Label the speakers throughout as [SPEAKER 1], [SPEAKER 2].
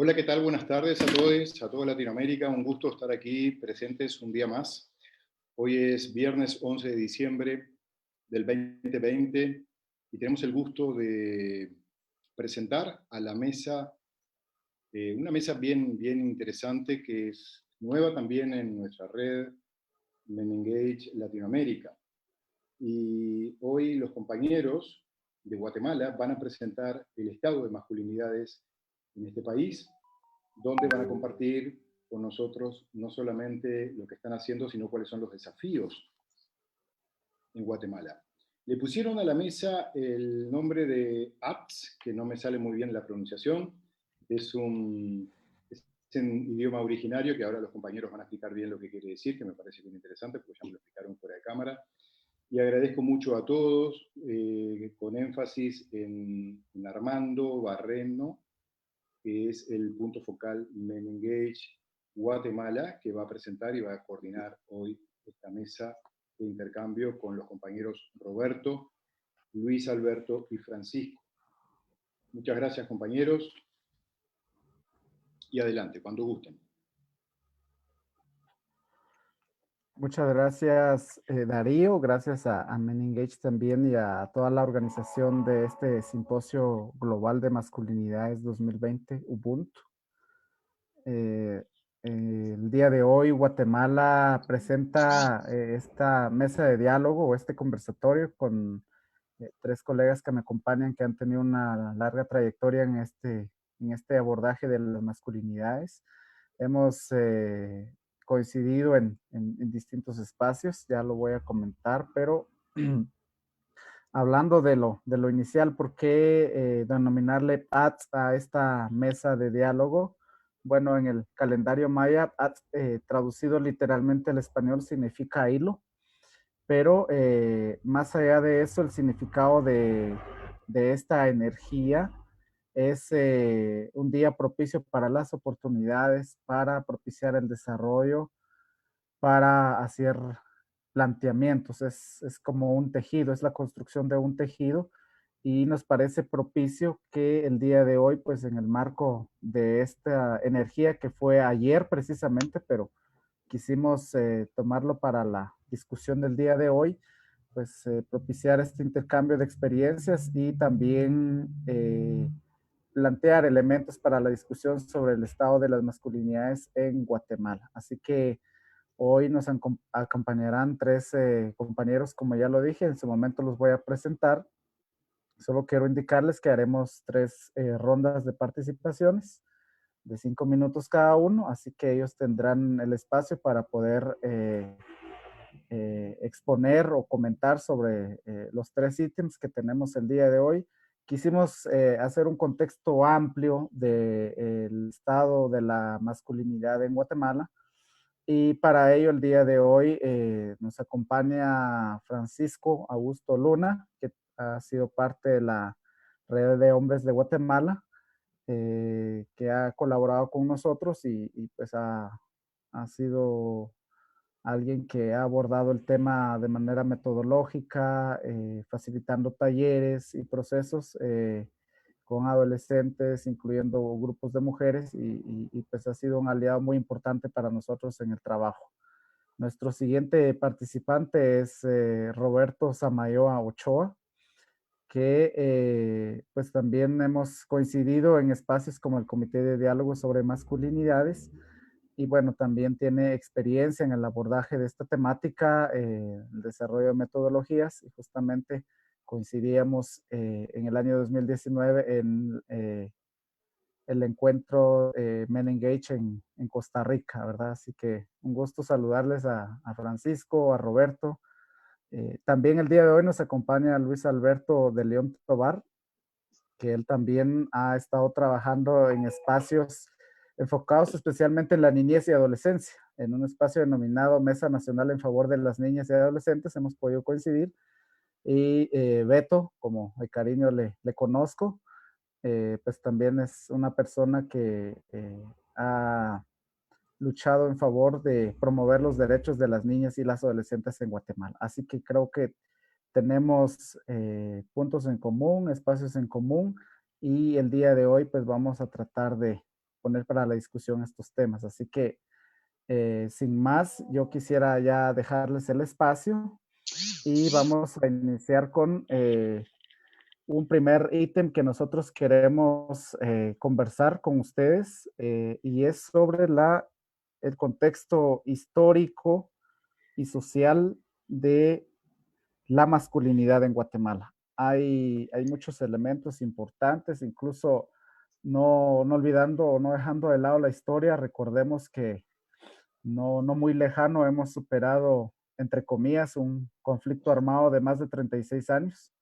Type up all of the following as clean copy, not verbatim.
[SPEAKER 1] Hola, ¿qué tal? Buenas tardes a todos, a toda Latinoamérica. Un gusto estar aquí presentes un día más. Hoy es viernes 11 de diciembre del 2020 y tenemos el gusto de presentar a la mesa, una mesa bien interesante que es nueva también en nuestra red Menengage Latinoamérica. Y hoy los compañeros de Guatemala van a presentar el estado de masculinidades en este país, donde van a compartir con nosotros no solamente lo que están haciendo, sino cuáles son los desafíos en Guatemala. Le pusieron a la mesa el nombre de APS, que no me sale muy bien la pronunciación. Es en idioma originario, que ahora los compañeros van a explicar bien lo que quiere decir, que me parece bien interesante, porque ya me lo explicaron fuera de cámara. Y agradezco mucho a todos, con énfasis en Armando Barreno, que es el punto focal Menengage Guatemala, que va a presentar y va a coordinar hoy esta mesa de intercambio con los compañeros Roberto, Luis Alberto y Francisco. Muchas gracias, compañeros, y adelante, cuando gusten.
[SPEAKER 2] Muchas gracias, Darío. Gracias a Menengage también y a toda la organización de este Simposio Global de Masculinidades 2020, Ubuntu. Eh, el día de hoy, Guatemala presenta esta mesa de diálogo o este conversatorio con tres colegas que me acompañan que han tenido una larga trayectoria en este abordaje de las masculinidades. Hemos coincidido en distintos espacios, ya lo voy a comentar, pero hablando de lo inicial, ¿por qué denominarle PATS a esta mesa de diálogo? Bueno, en el calendario maya, PATS, traducido literalmente al español, significa hilo, pero más allá de eso, el significado de esta energía es un día propicio para las oportunidades, para propiciar el desarrollo, para hacer planteamientos. Es como un tejido, es la construcción de un tejido y nos parece propicio que el día de hoy, pues en el marco de esta energía que fue ayer precisamente, pero quisimos tomarlo para la discusión del día de hoy, pues propiciar este intercambio de experiencias y también plantear elementos para la discusión sobre el estado de las masculinidades en Guatemala. Así que hoy nos acompañarán tres compañeros, como ya lo dije, en su momento los voy a presentar. Solo quiero indicarles que haremos tres rondas de participaciones de 5 minutos cada uno, así que ellos tendrán el espacio para poder exponer o comentar sobre los tres ítems que tenemos el día de hoy. Quisimos hacer un contexto amplio del estado de la masculinidad en Guatemala y para ello el día de hoy nos acompaña Francisco Augusto Luna, que ha sido parte de la Red de Hombres de Guatemala, que ha colaborado con nosotros y pues ha sido alguien que ha abordado el tema de manera metodológica, facilitando talleres y procesos con adolescentes, incluyendo grupos de mujeres, y pues ha sido un aliado muy importante para nosotros en el trabajo. Nuestro siguiente participante es Roberto Samayoa Ochoa, que pues también hemos coincidido en espacios como el Comité de Diálogo sobre Masculinidades, y bueno, también tiene experiencia en el abordaje de esta temática, el desarrollo de metodologías, y justamente coincidíamos en el año 2019 en el encuentro Men Engage en Costa Rica, ¿verdad? Así que un gusto saludarles a Francisco, a Roberto. También el día de hoy nos acompaña Luis Alberto de León Tobar, que él también ha estado trabajando en espacios enfocados especialmente en la niñez y adolescencia. En un espacio denominado Mesa Nacional en Favor de las Niñas y Adolescentes hemos podido coincidir. Y Beto, como de cariño le conozco, pues también es una persona que ha luchado en favor de promover los derechos de las niñas y las adolescentes en Guatemala. Así que creo que tenemos puntos en común, espacios en común, y el día de hoy pues vamos a tratar de poner para la discusión estos temas. Así que, sin más, yo quisiera ya dejarles el espacio y vamos a iniciar con un primer ítem que nosotros queremos conversar con ustedes y es sobre el contexto histórico y social de la masculinidad en Guatemala. Hay muchos elementos importantes, incluso no olvidando o no dejando de lado la historia, recordemos que no muy lejano hemos superado, entre comillas, un conflicto armado de más de 36 años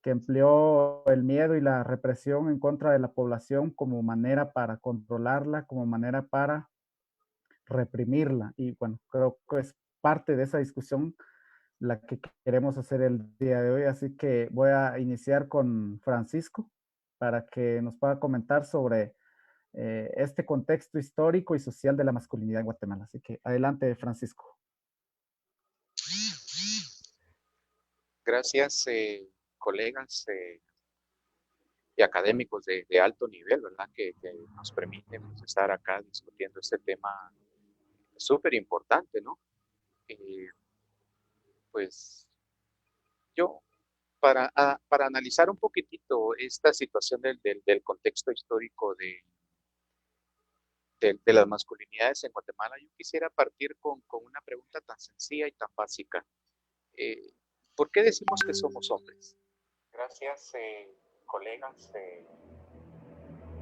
[SPEAKER 2] que empleó el miedo y la represión en contra de la población como manera para controlarla, como manera para reprimirla. Y bueno, creo que es parte de esa discusión la que queremos hacer el día de hoy. Así que voy a iniciar con Francisco para que nos pueda comentar sobre este contexto histórico y social de la masculinidad en Guatemala. Así que adelante, Francisco.
[SPEAKER 3] Gracias, colegas y académicos de alto nivel, ¿verdad? Que nos permiten pues, estar acá discutiendo este tema súper importante, ¿no? Pues yo, para analizar un poquitito esta situación del contexto histórico de las masculinidades en Guatemala, yo quisiera partir con una pregunta tan sencilla y tan básica. Eh, ¿Por qué decimos que somos hombres? Gracias, colegas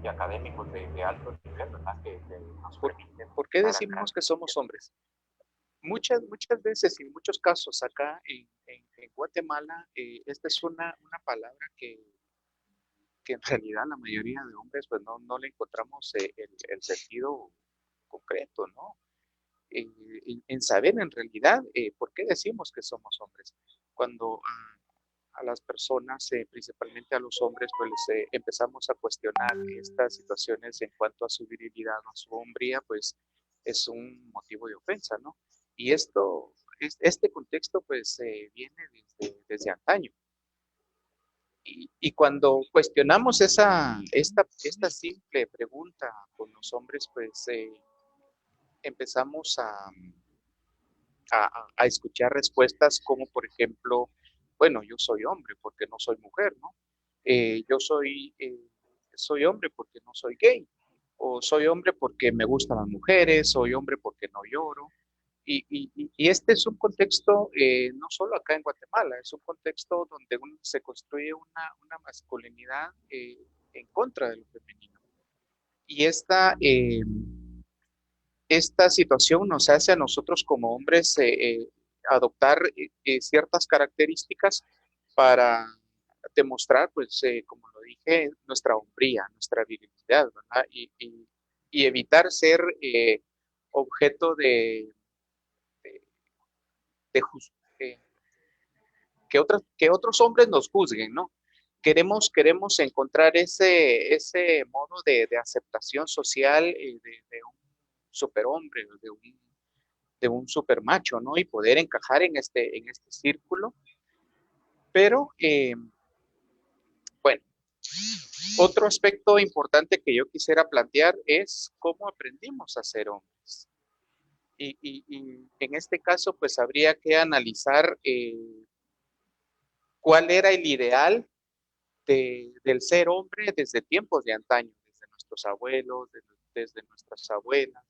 [SPEAKER 3] y académicos de alto nivel, ¿verdad? Que nos permiten. ¿Por qué decimos que somos hombres? Muchas veces y en muchos casos acá en Guatemala, esta es una palabra que en realidad la mayoría de hombres pues no le encontramos el sentido concreto, ¿no? En saber en realidad por qué decimos que somos hombres. Cuando a las personas, principalmente a los hombres, pues empezamos a cuestionar estas situaciones en cuanto a su virilidad o a su hombría, pues es un motivo de ofensa, ¿no? Y este contexto pues viene desde antaño. Y cuando cuestionamos esta simple pregunta con los hombres, pues empezamos a escuchar respuestas como, por ejemplo, bueno, yo soy hombre porque no soy mujer, ¿no? Yo soy hombre porque no soy gay, o soy hombre porque me gustan las mujeres, soy hombre porque no lloro. Y este es un contexto, no solo acá en Guatemala, es un contexto donde se construye una masculinidad en contra de lo femenino. Y esta situación nos hace a nosotros como hombres adoptar ciertas características para demostrar, pues, como lo dije, nuestra hombría, nuestra virilidad, ¿verdad? Y evitar ser objeto de, de que otros hombres nos juzguen, ¿no? Queremos encontrar ese modo de aceptación social de un superhombre, de un supermacho, ¿no? Y poder encajar en este círculo. Pero, bueno, otro aspecto importante que yo quisiera plantear es cómo aprendimos a ser hombres. Y en este caso, pues habría que analizar cuál era el ideal del ser hombre desde tiempos de antaño, desde nuestros abuelos, desde nuestras abuelas.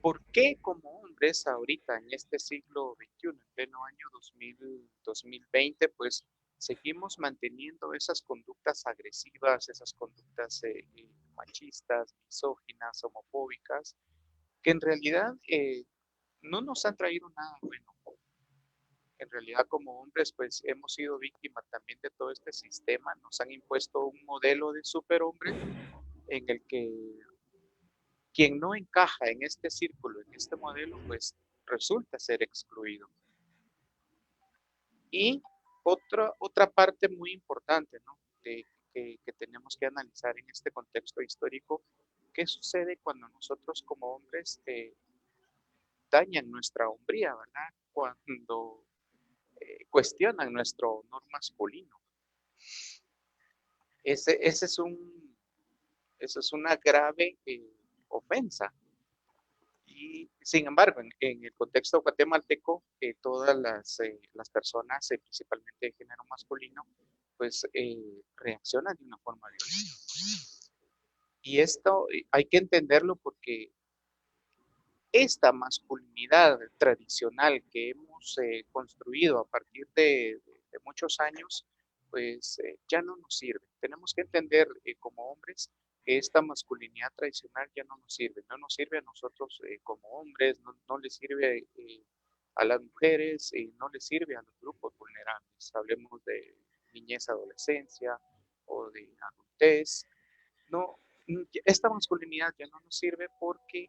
[SPEAKER 3] ¿Por qué como hombres ahorita en este siglo XXI, en pleno año 2020, pues seguimos manteniendo esas conductas agresivas, esas conductas machistas, misóginas, homofóbicas, que en realidad no nos han traído nada bueno? En realidad como hombres pues hemos sido víctimas también de todo este sistema, nos han impuesto un modelo de superhombre en el que quien no encaja en este círculo, en este modelo, pues resulta ser excluido. Y otra parte muy importante, ¿no? Que tenemos que analizar en este contexto histórico, ¿qué sucede cuando nosotros como hombres dañan nuestra hombría, ¿verdad? Cuando cuestionan nuestro honor masculino. Ese es Eso es una grave ofensa. Y sin embargo, en el contexto guatemalteco, todas las personas, principalmente de género masculino, pues reaccionan de una forma violenta. Y esto hay que entenderlo porque esta masculinidad tradicional que hemos construido a partir de muchos años, pues ya no nos sirve. Tenemos que entender como hombres que esta masculinidad tradicional ya no nos sirve. No nos sirve a nosotros como hombres, no le sirve a las mujeres, no le sirve a los grupos vulnerables. Hablemos de niñez, adolescencia o de adultez. No, esta masculinidad ya no nos sirve porque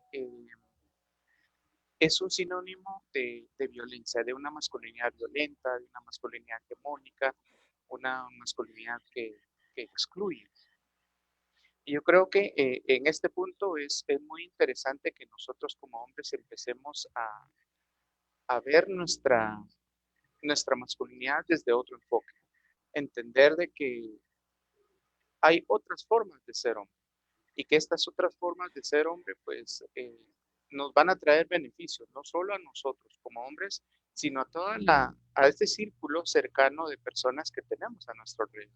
[SPEAKER 3] es un sinónimo de violencia, de una masculinidad violenta, de una masculinidad hegemónica, una masculinidad que excluye. Y yo creo que en este punto es muy interesante que nosotros como hombres empecemos a ver nuestra masculinidad desde otro enfoque. Entender de que hay otras formas de ser hombre y que estas otras formas de ser hombre pues nos van a traer beneficios, no solo a nosotros como hombres, sino a este círculo cercano de personas que tenemos a nuestro alrededor.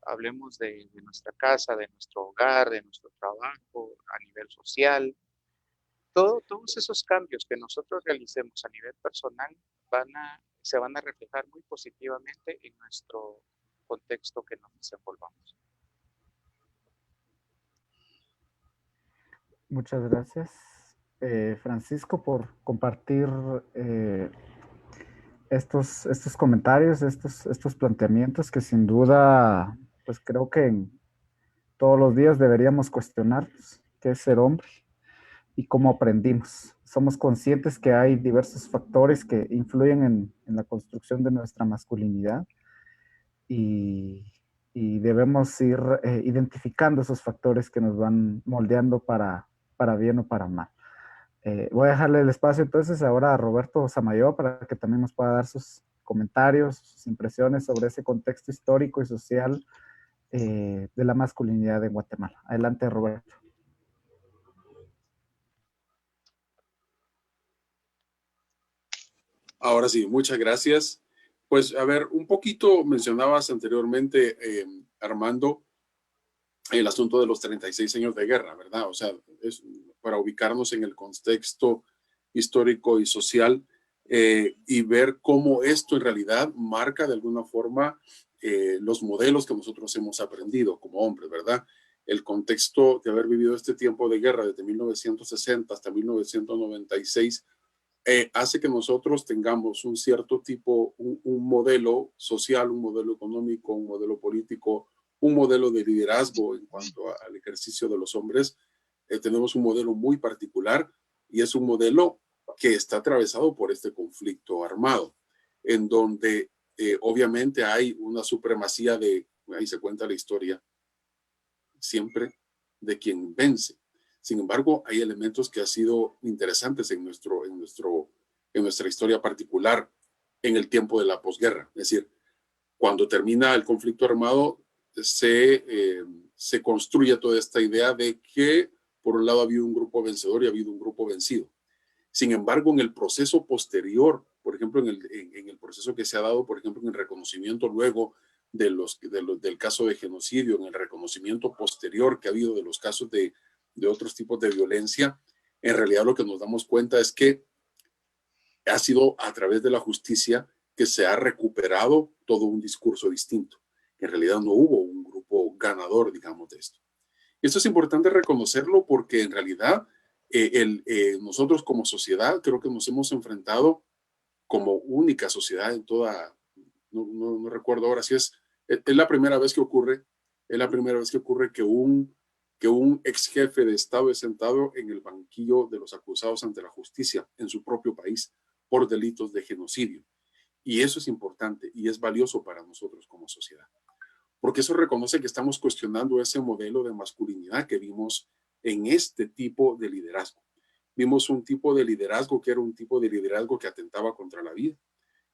[SPEAKER 3] Hablemos de nuestra casa, de nuestro hogar, de nuestro trabajo, a nivel social. Todos esos cambios que nosotros realicemos a nivel personal se van a reflejar muy positivamente en nuestro contexto que nos desenvolvamos.
[SPEAKER 2] Muchas gracias, Francisco, por compartir estos comentarios, estos planteamientos que sin duda, pues creo que todos los días deberíamos cuestionarnos qué es ser hombre y cómo aprendimos. Somos conscientes que hay diversos factores que influyen en la construcción de nuestra masculinidad y debemos ir identificando esos factores que nos van moldeando para bien o para mal. Voy a dejarle el espacio entonces ahora a Roberto Samayoa para que también nos pueda dar sus comentarios, sus impresiones sobre ese contexto histórico y social de la masculinidad en Guatemala. Adelante, Roberto.
[SPEAKER 4] Ahora sí, muchas gracias. Pues a ver, un poquito mencionabas anteriormente, Armando, el asunto de los 36 años de guerra, ¿verdad? O sea, es para ubicarnos en el contexto histórico y social y ver cómo esto en realidad marca de alguna forma los modelos que nosotros hemos aprendido como hombres, ¿verdad? El contexto de haber vivido este tiempo de guerra desde 1960 hasta 1996 hace que nosotros tengamos un cierto tipo, un modelo social, un modelo económico, un modelo político, un modelo de liderazgo en cuanto al ejercicio de los hombres. Tenemos un modelo muy particular y es un modelo que está atravesado por este conflicto armado, en donde obviamente hay una supremacía ahí se cuenta la historia, siempre de quien vence. Sin embargo, hay elementos que han sido interesantes en nuestra historia particular en el tiempo de la posguerra. Es decir, cuando termina el conflicto armado, se construye toda esta idea de que, por un lado, ha habido un grupo vencedor y ha habido un grupo vencido. Sin embargo, en el proceso posterior, por ejemplo, en el proceso que se ha dado, por ejemplo, en el reconocimiento luego del caso de genocidio, en el reconocimiento posterior que ha habido de los casos de otros tipos de violencia, en realidad lo que nos damos cuenta es que ha sido a través de la justicia que se ha recuperado todo un discurso distinto. En realidad no hubo un grupo ganador, digamos, de esto. Esto es importante reconocerlo porque en realidad nosotros como sociedad creo que nos hemos enfrentado como única sociedad en toda, no recuerdo ahora si es la primera vez que ocurre, es la primera vez que ocurre que un ex jefe de Estado es sentado en el banquillo de los acusados ante la justicia en su propio país por delitos de genocidio. Y eso es importante y es valioso para nosotros como sociedad, porque eso reconoce que estamos cuestionando ese modelo de masculinidad que vimos en este tipo de liderazgo. Vimos un tipo de liderazgo que era un tipo de liderazgo que atentaba contra la vida,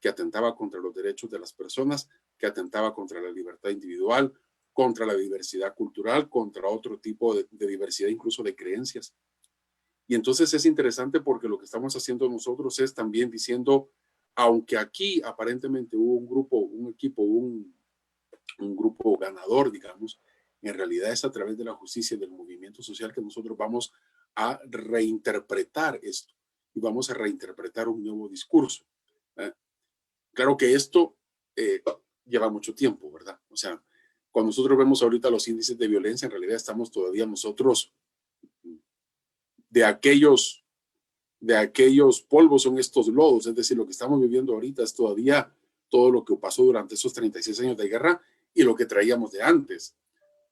[SPEAKER 4] que atentaba contra los derechos de las personas, que atentaba contra la libertad individual, contra la diversidad cultural, contra otro tipo de diversidad, incluso de creencias. Y entonces es interesante porque lo que estamos haciendo nosotros es también diciendo, aunque aquí aparentemente hubo un grupo, un equipo, un grupo ganador, digamos, en realidad es a través de la justicia y del movimiento social que nosotros vamos a reinterpretar esto y vamos a reinterpretar un nuevo discurso. Claro que esto lleva mucho tiempo, ¿verdad? O sea, cuando nosotros vemos ahorita los índices de violencia, en realidad estamos todavía nosotros de aquellos polvos son estos lodos, es decir, lo que estamos viviendo ahorita es todavía todo lo que pasó durante esos 36 años de guerra y lo que traíamos de antes.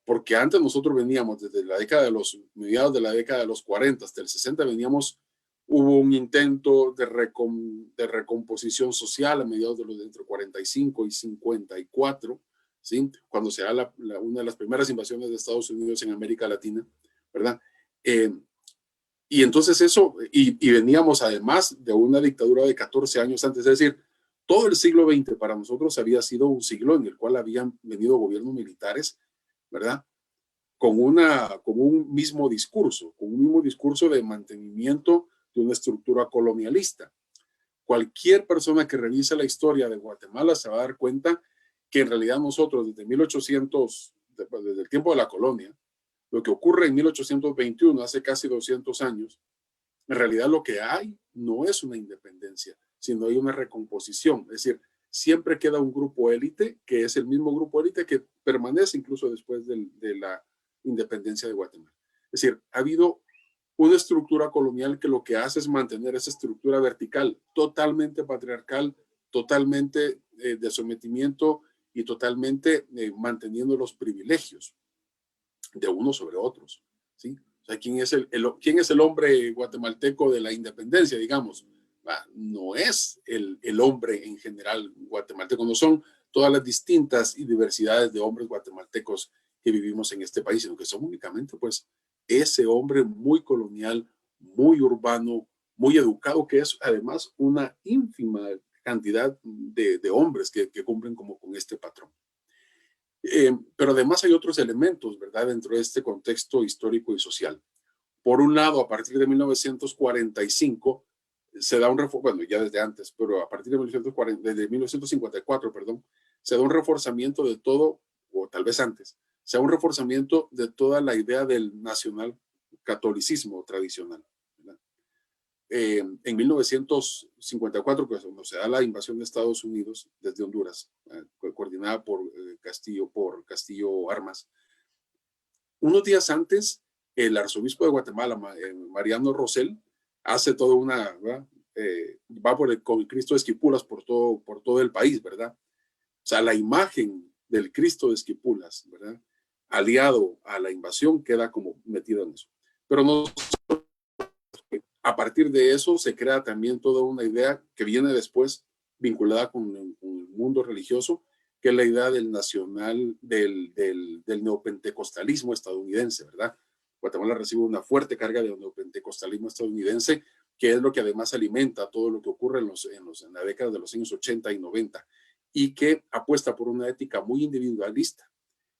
[SPEAKER 4] Porque antes nosotros veníamos desde la década de los, mediados de la década de los 40 hasta el 60, hubo un intento de recomposición social a mediados de los entre 45 y 54, ¿sí? Cuando se da una de las primeras invasiones de Estados Unidos en América Latina, ¿verdad? Y entonces eso, y veníamos además de una dictadura de 14 años antes, es decir, todo el siglo XX para nosotros había sido un siglo en el cual habían venido gobiernos militares, ¿verdad? Con un mismo discurso de mantenimiento de una estructura colonialista. Cualquier persona que revise la historia de Guatemala se va a dar cuenta que en realidad nosotros desde 1800, desde el tiempo de la colonia, lo que ocurre en 1821, hace casi 200 años, en realidad lo que hay no es una independencia, sino hay una recomposición. Es decir, siempre queda un grupo élite, que es el mismo grupo élite que permanece incluso después de la independencia de Guatemala. Es decir, ha habido una estructura colonial que lo que hace es mantener esa estructura vertical, totalmente patriarcal, totalmente de sometimiento y totalmente manteniendo los privilegios de unos sobre otros, ¿sí? O sea, ¿quién es el hombre guatemalteco de la independencia, digamos? No es el hombre en general guatemalteco, no son todas las distintas y diversidades de hombres guatemaltecos que vivimos en este país, sino que son únicamente, pues, ese hombre muy colonial, muy urbano, muy educado, que es además una ínfima cantidad de hombres que cumplen como con este patrón. Pero además hay otros elementos, ¿verdad?, dentro de este contexto histórico y social. Por un lado, a partir de 1945, se da bueno, ya desde antes, pero a partir de 1954, perdón, se da un reforzamiento de todo, o tal vez antes, se da un reforzamiento de toda la idea del nacional catolicismo tradicional. En 1954, pues, cuando se da la invasión de Estados Unidos desde Honduras, coordinada por Castillo Armas, unos días antes, el arzobispo de Guatemala, Mariano Rosell, hace toda una, va con el Cristo de Esquipulas por todo el país, ¿verdad? O sea, la imagen del Cristo de Esquipulas, ¿verdad?, aliado a la invasión, queda como metida en eso. Pero no, a partir de eso se crea también toda una idea que viene después vinculada con el mundo religioso, que es la idea del nacional, del neopentecostalismo estadounidense, ¿verdad? Guatemala recibe una fuerte carga de neopentecostalismo estadounidense, que es lo que además alimenta todo lo que ocurre en la década de los años 80 y 90, y que apuesta por una ética muy individualista,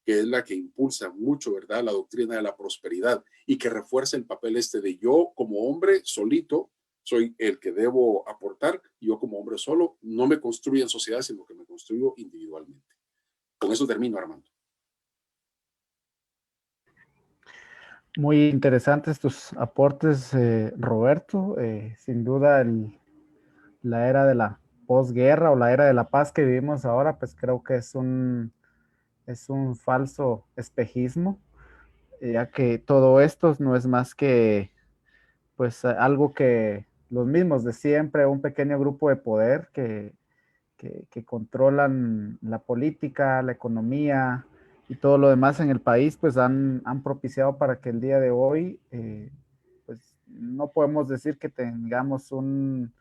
[SPEAKER 4] que es la que impulsa mucho, ¿verdad?, la doctrina de la prosperidad y que refuerza el papel de yo como hombre solito soy el que debo aportar, yo como hombre solo no me construyo en sociedad, sino que me construyo individualmente. Con eso termino, Armando.
[SPEAKER 2] Muy interesantes tus aportes, Roberto. Sin duda, la era de la posguerra o la era de la paz que vivimos ahora, pues creo que es un falso espejismo, ya que todo esto no es más que pues algo que los mismos de siempre, un pequeño grupo de poder que controlan la política, la economía y todo lo demás en el país, pues han propiciado para que el día de hoy, pues no podemos decir que tengamos un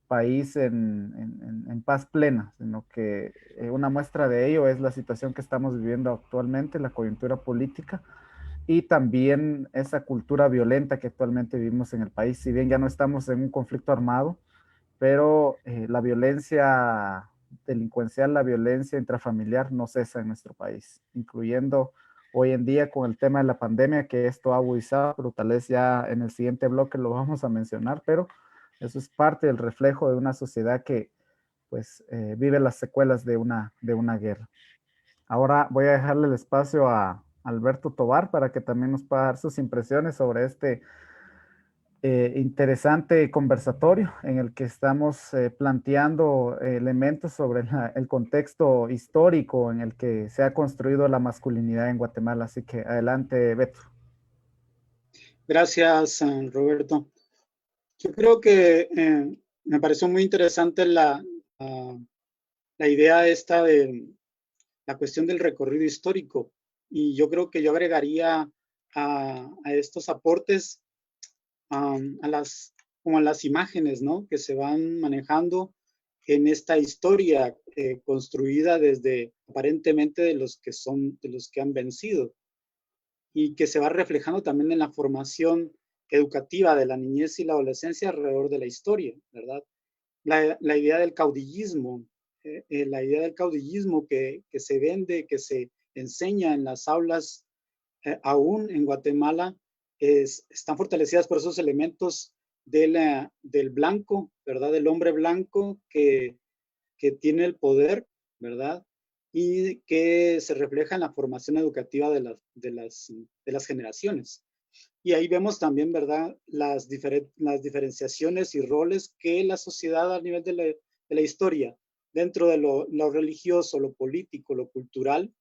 [SPEAKER 2] país en paz plena, sino que una muestra de ello es la situación que estamos viviendo actualmente, la coyuntura política y también esa cultura violenta que actualmente vivimos en el país. Si bien ya no estamos en un conflicto armado, pero la violencia delincuencial, la violencia intrafamiliar no cesa en nuestro país, incluyendo hoy en día con el tema de la pandemia, que esto ha agudizado, pero tal vez ya en el siguiente bloque lo vamos a mencionar, pero eso es parte del reflejo de una sociedad que pues vive las secuelas de una guerra. Ahora voy a dejarle el espacio a Alberto Tobar para que también nos pueda dar sus impresiones sobre este interesante conversatorio en el que estamos planteando elementos sobre el contexto histórico en el que se ha construido la masculinidad en Guatemala. Así que adelante, Beto.
[SPEAKER 5] Gracias, Roberto. Yo creo que me pareció muy interesante la idea esta de la cuestión del recorrido histórico. Y yo creo que yo agregaría a estos aportes como a las imágenes, ¿no?, que se van manejando en esta historia construida desde aparentemente de los que han vencido, y que se va reflejando también en la formación educativa de la niñez y la adolescencia alrededor de la historia, ¿verdad? La idea del caudillismo, la idea del caudillismo que se vende, que se enseña en las aulas aún en Guatemala, están fortalecidas por esos elementos del blanco, ¿verdad? Del hombre blanco que tiene el poder, ¿verdad? Y que se refleja en la formación educativa de las generaciones. Y ahí vemos también, ¿verdad?, las diferenciaciones y roles que la sociedad a nivel de la historia, dentro de lo religioso, lo político, lo cultural,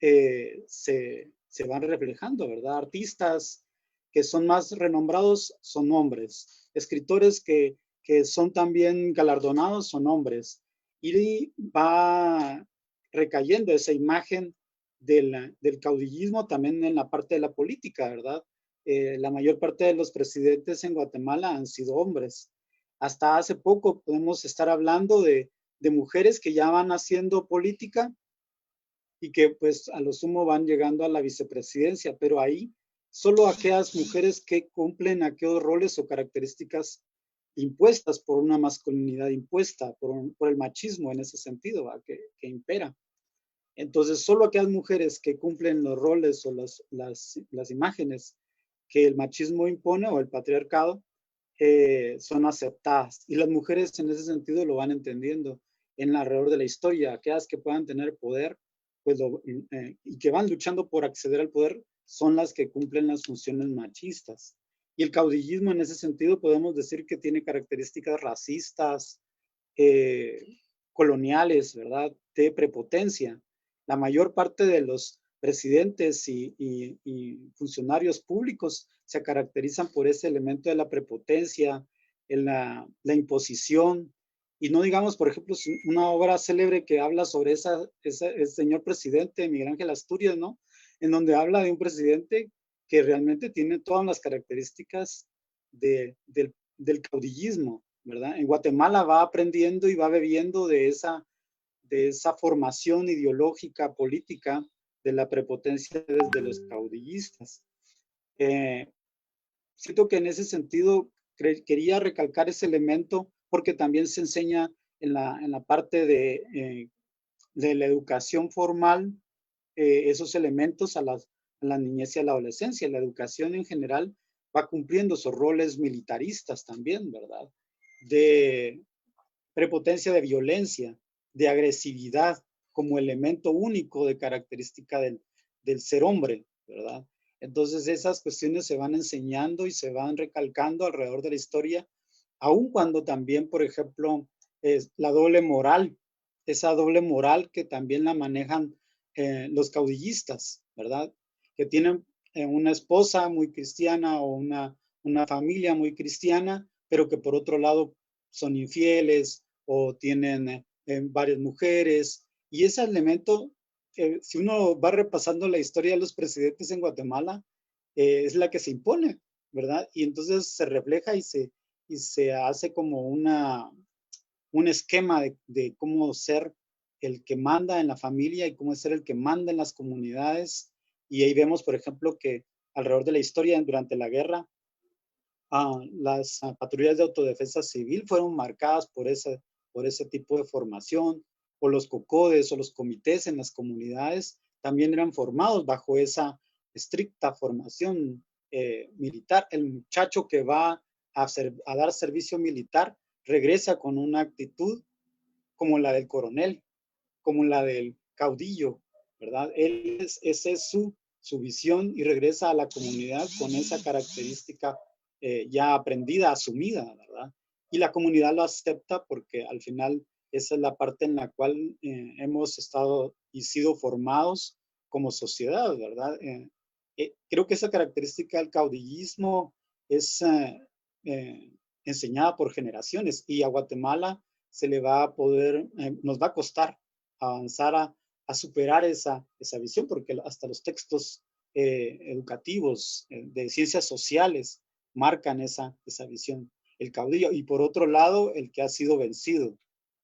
[SPEAKER 5] se van reflejando, ¿verdad? Artistas que son más renombrados son hombres. Escritores que son también galardonados son hombres. Y va recayendo esa imagen del caudillismo también en la parte de la política, ¿verdad? La mayor parte de los presidentes en Guatemala han sido hombres. Hasta hace poco podemos estar hablando de mujeres que ya van haciendo política y que pues a lo sumo van llegando a la vicepresidencia, pero ahí solo aquellas mujeres que cumplen aquellos roles o características impuestas por una masculinidad impuesta, por el machismo en ese sentido, que impera. Entonces, solo aquellas mujeres que cumplen los roles o las imágenes que el machismo impone o el patriarcado son aceptadas. Y las mujeres en ese sentido lo van entendiendo en alrededor de la historia. Aquellas que puedan tener poder pues y que van luchando por acceder al poder son las que cumplen las funciones machistas. Y el caudillismo en ese sentido podemos decir que tiene características racistas, coloniales, ¿verdad?, de prepotencia. La mayor parte de los presidentes y funcionarios públicos se caracterizan por ese elemento de la prepotencia, la imposición. Y no digamos, por ejemplo, una obra célebre que habla sobre el señor presidente Miguel Ángel Asturias, ¿no?, en donde habla de un presidente que realmente tiene todas las características del caudillismo, ¿verdad? En Guatemala va aprendiendo y va bebiendo de esa formación ideológica, política, de la prepotencia desde los caudillistas. Siento que en ese sentido quería recalcar ese elemento porque también se enseña en la parte de la educación formal, esos elementos a la niñez y a la adolescencia. La educación en general va cumpliendo esos roles militaristas también, ¿verdad? De prepotencia, de violencia, de agresividad como elemento único de característica del ser hombre, ¿verdad? Entonces esas cuestiones se van enseñando y se van recalcando alrededor de la historia, aun cuando también, por ejemplo, la doble moral, esa doble moral que también la manejan los caudillistas, ¿verdad? Que tienen una esposa muy cristiana o una familia muy cristiana, pero que por otro lado son infieles o tienen varias mujeres. Y ese elemento, si uno va repasando la historia de los presidentes en Guatemala, es la que se impone, ¿verdad? Y entonces se refleja y se hace como un esquema de cómo ser el que manda en la familia y cómo ser el que manda en las comunidades. Y ahí vemos, por ejemplo, que alrededor de la historia, durante la guerra, las patrullas de autodefensa civil fueron marcadas por ese tipo de formación. o los cocodes o los comités en las comunidades también eran formados bajo esa estricta formación militar. El muchacho que va a dar servicio militar regresa con una actitud como la del coronel, como la del caudillo, ¿verdad? Esa es su visión y regresa a la comunidad con esa característica ya aprendida, asumida, ¿verdad? Y la comunidad lo acepta porque al final esa es la parte en la cual hemos estado y sido formados como sociedad, ¿verdad? Creo que esa característica del caudillismo es enseñada por generaciones y a Guatemala se le va a poder, nos va a costar avanzar a superar esa visión, porque hasta los textos educativos de ciencias sociales marcan esa visión, el caudillo, y por otro lado, el que ha sido vencido,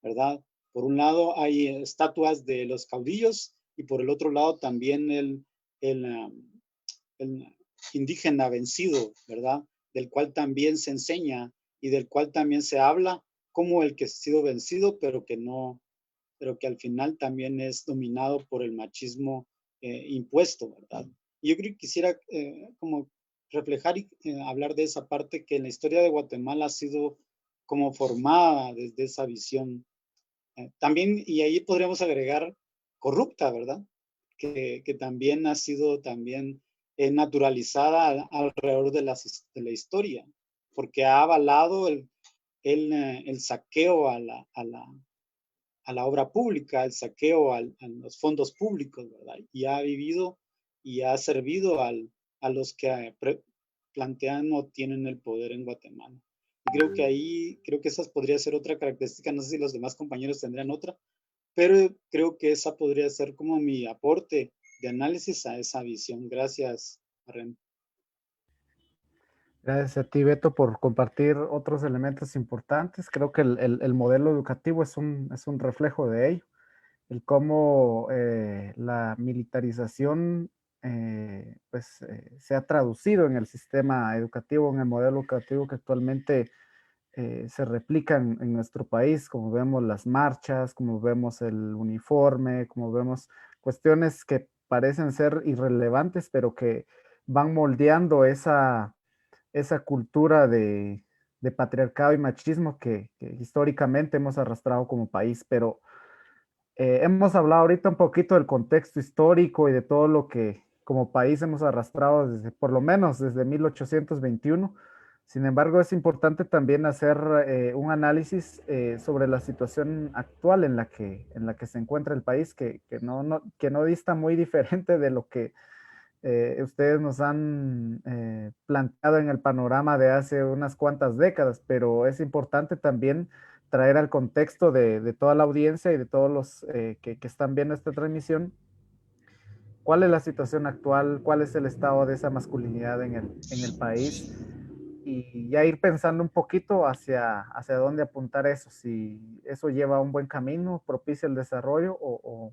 [SPEAKER 5] ¿verdad? Por un lado hay estatuas de los caudillos y por el otro lado también el indígena vencido, ¿verdad? Del cual también se enseña y del cual también se habla como el que ha sido vencido, pero que al final también es dominado por el machismo impuesto, ¿verdad? Y yo creo que quisiera como reflejar y hablar de esa parte que en la historia de Guatemala ha sido como formada desde esa visión. También, y ahí podríamos agregar corrupta, ¿verdad? Que también ha sido también naturalizada alrededor de la historia, porque ha avalado el saqueo a la obra pública, el saqueo a los fondos públicos, ¿verdad? Y ha vivido y ha servido a los que plantean o tienen el poder en Guatemala. Y creo que esa podría ser otra característica, no sé si los demás compañeros tendrían otra, pero creo que esa podría ser como mi aporte de análisis a esa visión. Gracias, Arren.
[SPEAKER 2] Gracias a ti, Beto, por compartir otros elementos importantes. Creo que el modelo educativo es un reflejo de ello. El cómo la militarización se ha traducido en el sistema educativo, en el modelo educativo que actualmente se replica en nuestro país, como vemos las marchas, como vemos el uniforme, como vemos cuestiones que parecen ser irrelevantes, pero que van moldeando esa cultura de patriarcado y machismo que históricamente hemos arrastrado como país. Pero hemos hablado ahorita un poquito del contexto histórico y de todo lo que como país hemos arrastrado desde, por lo menos desde 1821. Sin embargo, es importante también hacer un análisis sobre la situación actual en la que se encuentra el país, que no dista muy diferente de lo que ustedes nos han planteado en el panorama de hace unas cuantas décadas, pero es importante también traer al contexto de toda la audiencia y de todos los que están viendo esta transmisión, cuál es la situación actual, cuál es el estado de esa masculinidad en el país y ya ir pensando un poquito hacia dónde apuntar eso, si eso lleva a un buen camino, propicia el desarrollo o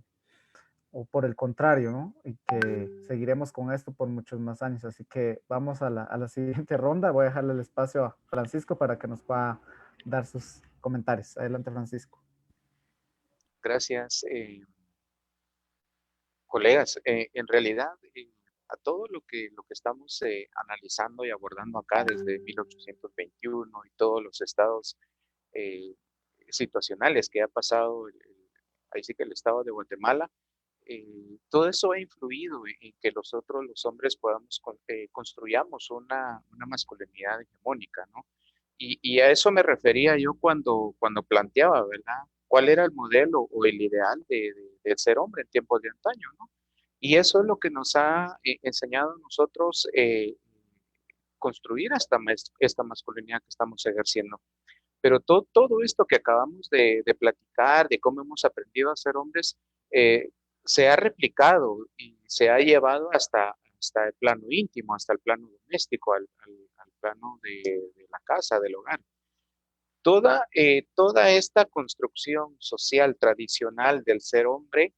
[SPEAKER 2] por el contrario, ¿no? Y que seguiremos con esto por muchos más años. Así que vamos a la siguiente ronda. Voy a dejarle el espacio a Francisco para que nos pueda dar sus comentarios. Adelante, Francisco.
[SPEAKER 3] Gracias, colegas. En realidad, a todo lo que estamos analizando y abordando acá desde 1821 y todos los estados eh, situacionales que ha pasado, ahí sí que el estado de Guatemala, todo eso ha influido en que nosotros los hombres podamos construyamos una masculinidad hegemónica, ¿no? Y a eso me refería yo cuando planteaba, ¿verdad? ¿Cuál era el modelo o el ideal de ser hombre en tiempos de antaño, ¿no? Y eso es lo que nos ha enseñado a nosotros construir esta masculinidad que estamos ejerciendo. Pero todo esto que acabamos de platicar, de cómo hemos aprendido a ser hombres, se ha replicado y se ha llevado hasta el plano íntimo, hasta el plano doméstico, al plano de la casa, del hogar. Toda esta construcción social tradicional del ser hombre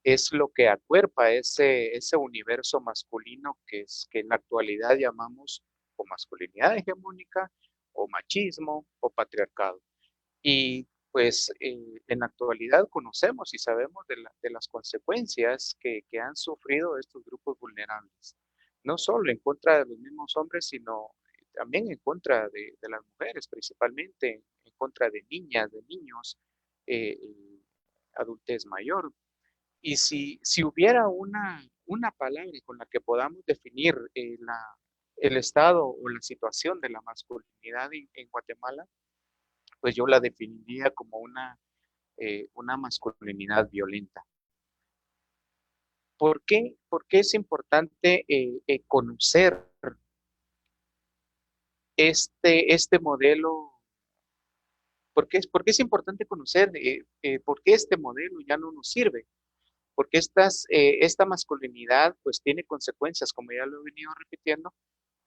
[SPEAKER 3] es lo que acuerpa ese universo masculino que en la actualidad llamamos o masculinidad hegemónica, o machismo, o patriarcado. Y pues en la actualidad conocemos y sabemos de las consecuencias que han sufrido estos grupos vulnerables, no solo en contra de los mismos hombres, sino también en contra de las mujeres, principalmente en contra de niñas, de niños, eh, adultez mayor. Y si hubiera una palabra con la que podamos definir el estado o la situación de la masculinidad en Guatemala, pues yo la definiría como una masculinidad violenta. ¿Por qué es importante conocer este modelo? ¿Por qué es importante conocer por qué este modelo ya no nos sirve? Porque esta masculinidad pues tiene consecuencias, como ya lo he venido repitiendo,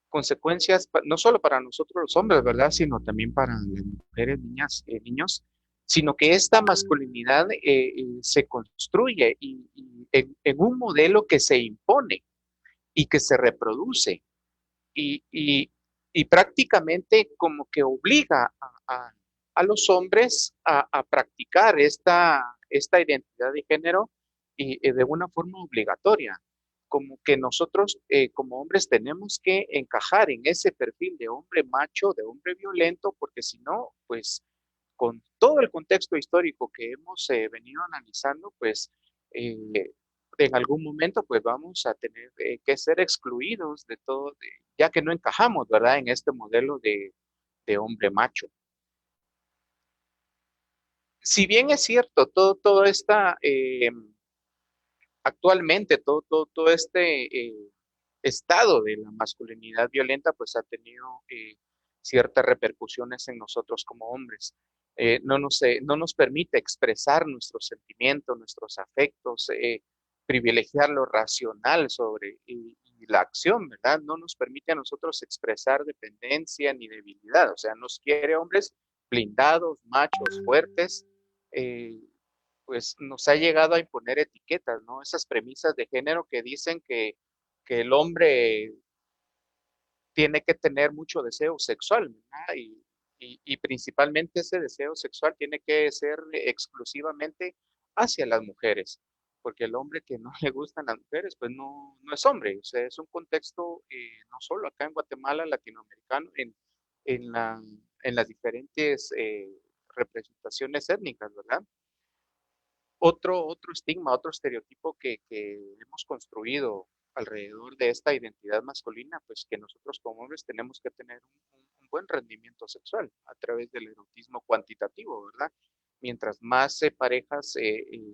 [SPEAKER 3] consecuencias no solo para nosotros los hombres, ¿verdad? Sino también para las mujeres, niñas, niños, sino que esta masculinidad se construye en un modelo que se impone y que se reproduce y, y- y prácticamente como que obliga a los hombres a practicar esta identidad de género y de una forma obligatoria, como que nosotros como hombres tenemos que encajar en ese perfil de hombre macho, de hombre violento, porque si no, pues con todo el contexto histórico que hemos venido analizando, pues eh, en algún momento pues vamos a tener que ser excluidos de todo, ya que no encajamos, ¿verdad? En este modelo de hombre macho. Si bien es cierto, todo esta, actualmente, todo este estado de la masculinidad violenta, pues ha tenido ciertas repercusiones en nosotros como hombres. No nos permite expresar nuestros sentimientos, nuestros afectos, privilegiar lo racional sobre y la acción, ¿verdad? No nos permite a nosotros expresar dependencia ni debilidad. O sea, nos quiere hombres blindados, machos, fuertes, eh, pues nos ha llegado a imponer etiquetas, ¿no? Esas premisas de género que dicen que el hombre tiene que tener mucho deseo sexual, ¿verdad? Y principalmente ese deseo sexual tiene que ser exclusivamente hacia las mujeres, porque el hombre que no le gustan las mujeres, pues no es hombre, o sea, es un contexto no solo acá en Guatemala, latinoamericano, en, la, en las diferentes representaciones étnicas, ¿verdad? Otro estigma, otro estereotipo que hemos construido alrededor de esta identidad masculina, pues que nosotros como hombres tenemos que tener un buen rendimiento sexual a través del erotismo cuantitativo, ¿verdad? Mientras más parejas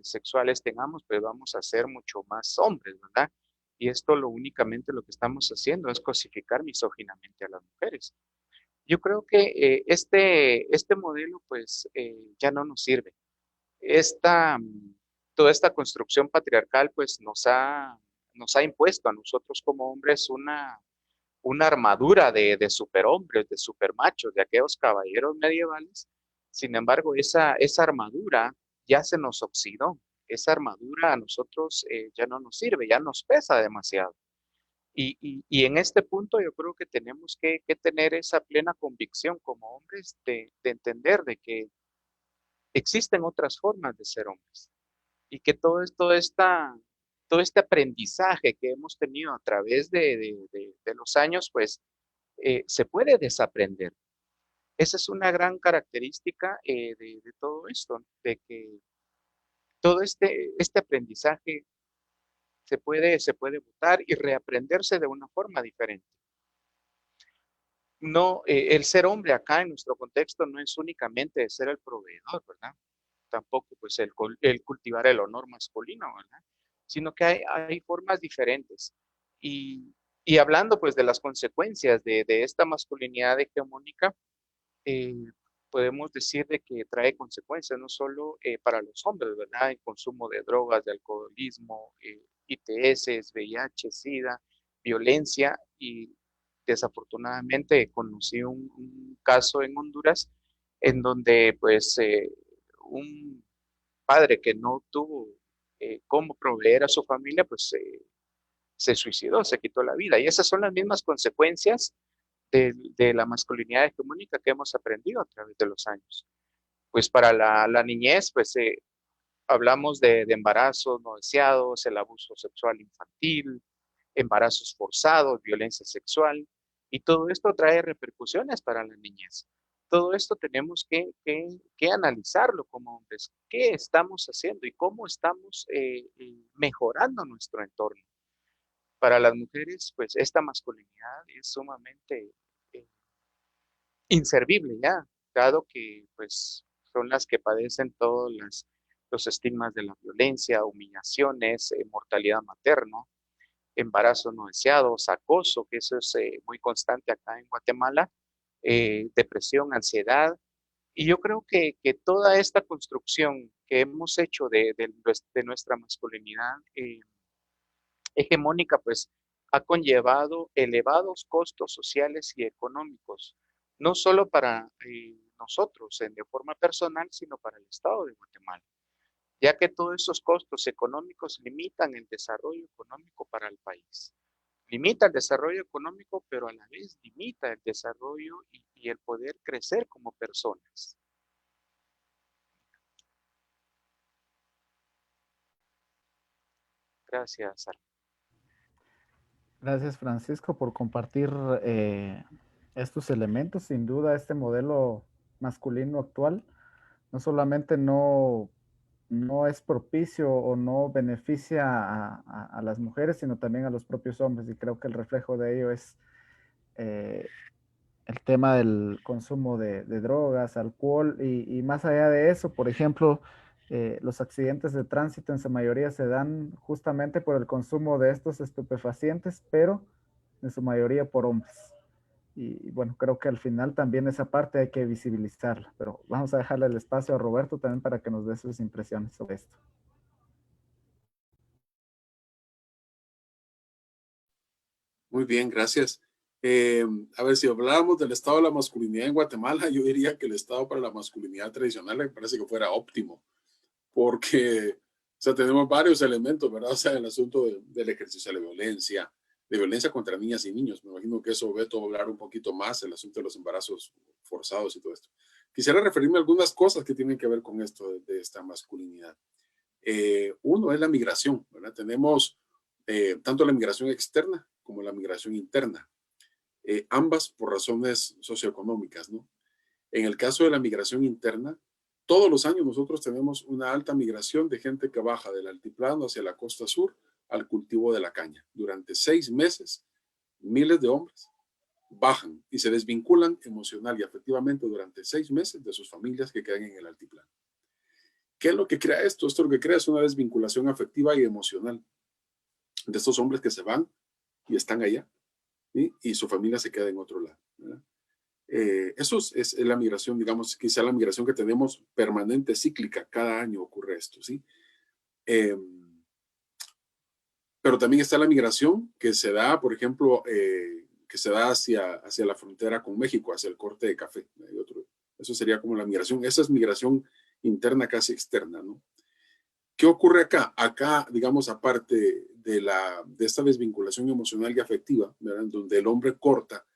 [SPEAKER 3] sexuales tengamos, pues vamos a ser mucho más hombres, ¿verdad? Y esto únicamente lo que estamos haciendo es cosificar misóginamente a las mujeres. Yo creo que este modelo pues ya no nos sirve esta, toda esta construcción patriarcal pues nos ha impuesto a nosotros como hombres una armadura de superhombres, de supermachos, de aquellos caballeros medievales. Sin embargo, esa armadura ya se nos oxidó. Esa armadura a nosotros ya no nos sirve, ya nos pesa demasiado. Y en este punto yo creo que tenemos que tener esa plena convicción como hombres de entender de que existen otras formas de ser hombres y que todo este aprendizaje que hemos tenido a través de los años, pues se puede desaprender. Esa es una gran característica de todo esto, de que todo este aprendizaje se puede botar y reaprenderse de una forma diferente. No, el ser hombre acá en nuestro contexto no es únicamente ser el proveedor, ¿verdad? Tampoco pues el cultivar el honor masculino, ¿verdad? Sino que hay formas diferentes. Y hablando pues de las consecuencias de esta masculinidad hegemónica, eh, podemos decir de que trae consecuencias no solo para los hombres, ¿verdad? El consumo de drogas, de alcoholismo, ITS, VIH, SIDA, violencia y desafortunadamente conocí un caso en Honduras en donde pues un padre que no tuvo cómo proveer a su familia, pues se suicidó, se quitó la vida. Y esas son las mismas consecuencias de la masculinidad hegemónica que hemos aprendido a través de los años. Pues para la niñez, pues hablamos de embarazos no deseados, el abuso sexual infantil, embarazos forzados, violencia sexual, y todo esto trae repercusiones para la niñez. Todo esto tenemos que analizarlo como hombres, qué estamos haciendo y cómo estamos mejorando nuestro entorno. Para las mujeres, pues esta masculinidad es sumamente eh, inservible ya, dado que pues son las que padecen todos los estigmas de la violencia, humillaciones, mortalidad materna, embarazos no deseados, acoso, que eso es muy constante acá en Guatemala, depresión, ansiedad. Y yo creo que toda esta construcción que hemos hecho de nuestra masculinidad hegemónica, pues ha conllevado elevados costos sociales y económicos, no solo para nosotros de forma personal, sino para el Estado de Guatemala, ya que todos estos costos económicos limitan el desarrollo económico para el país. Limita el desarrollo económico, pero a la vez limita el desarrollo y el poder crecer como personas. Gracias, Sara.
[SPEAKER 2] Gracias, Francisco, por compartir estos elementos. Sin duda, este modelo masculino actual no solamente no es propicio o no beneficia a las mujeres, sino también a los propios hombres. Y creo que el reflejo de ello es el tema del consumo de drogas, alcohol y más allá de eso, por ejemplo, los accidentes de tránsito en su mayoría se dan justamente por el consumo de estos estupefacientes, pero en su mayoría por hombres. Y bueno, creo que al final también esa parte hay que visibilizarla, pero vamos a dejarle el espacio a Roberto también para que nos dé sus impresiones sobre esto.
[SPEAKER 4] Muy bien, gracias. A ver, si hablábamos del estado de la masculinidad en Guatemala, yo diría que el estado para la masculinidad tradicional me parece que fuera óptimo, porque, o sea, tenemos varios elementos, ¿verdad? O sea, el asunto del ejercicio de violencia contra niñas y niños. Me imagino que eso Beto va a hablar un poquito más, el asunto de los embarazos forzados y todo esto. Quisiera referirme a algunas cosas que tienen que ver con esto de esta masculinidad. Uno es la migración, ¿verdad? Tenemos tanto la migración externa como la migración interna, ambas por razones socioeconómicas, ¿no? En el caso de la migración interna, todos los años nosotros tenemos una alta migración de gente que baja del altiplano hacia la costa sur al cultivo de la caña. Durante 6 meses, miles de hombres bajan y se desvinculan emocional y afectivamente durante 6 meses de sus familias que quedan en el altiplano. ¿Qué es lo que crea esto? Esto lo que crea es una desvinculación afectiva y emocional de estos hombres que se van y están allá, ¿sí? Y su familia se queda en otro lado, ¿verdad? Eso es la migración, digamos, quizá la migración que tenemos permanente, cíclica, cada año ocurre esto, ¿sí? Pero también está la migración que se da, por ejemplo, que se da hacia la frontera con México, hacia el corte de café. Eso sería como la migración, esa es migración interna casi externa, ¿no? ¿Qué ocurre acá? Acá, digamos, aparte de esta desvinculación emocional y afectiva, ¿verdad? Donde el hombre corta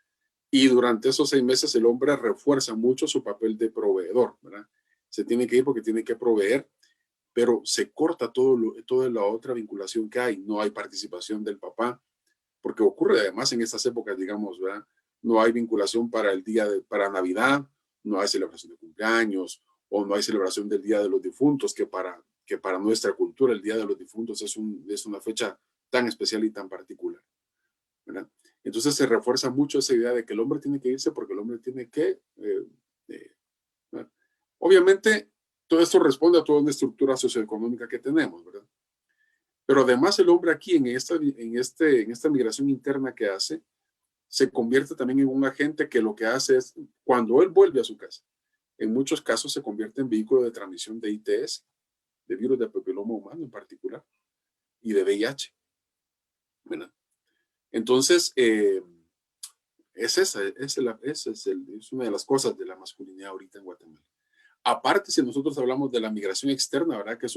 [SPEAKER 4] y durante esos 6 meses el hombre refuerza mucho su papel de proveedor, ¿verdad? Se tiene que ir porque tiene que proveer, pero se corta toda la otra vinculación que hay. No hay participación del papá, porque ocurre además en estas épocas, digamos, ¿verdad? No hay vinculación para para Navidad, no hay celebración de cumpleaños, o no hay celebración del Día de los Difuntos, que para nuestra cultura el Día de los Difuntos es una fecha tan especial y tan particular, ¿verdad? Entonces se refuerza mucho esa idea de que el hombre tiene que irse porque el hombre tiene que... obviamente, todo esto responde a toda una estructura socioeconómica que tenemos, ¿verdad? Pero además el hombre aquí en esta migración interna que hace, se convierte también en un agente que lo que hace es, cuando él vuelve a su casa, en muchos casos se convierte en vehículo de transmisión de ITS, de virus de papiloma humano en particular, y de VIH, ¿verdad? Entonces, es una de las cosas de la masculinidad ahorita en Guatemala. Aparte, si nosotros hablamos de la migración externa, ¿verdad? Que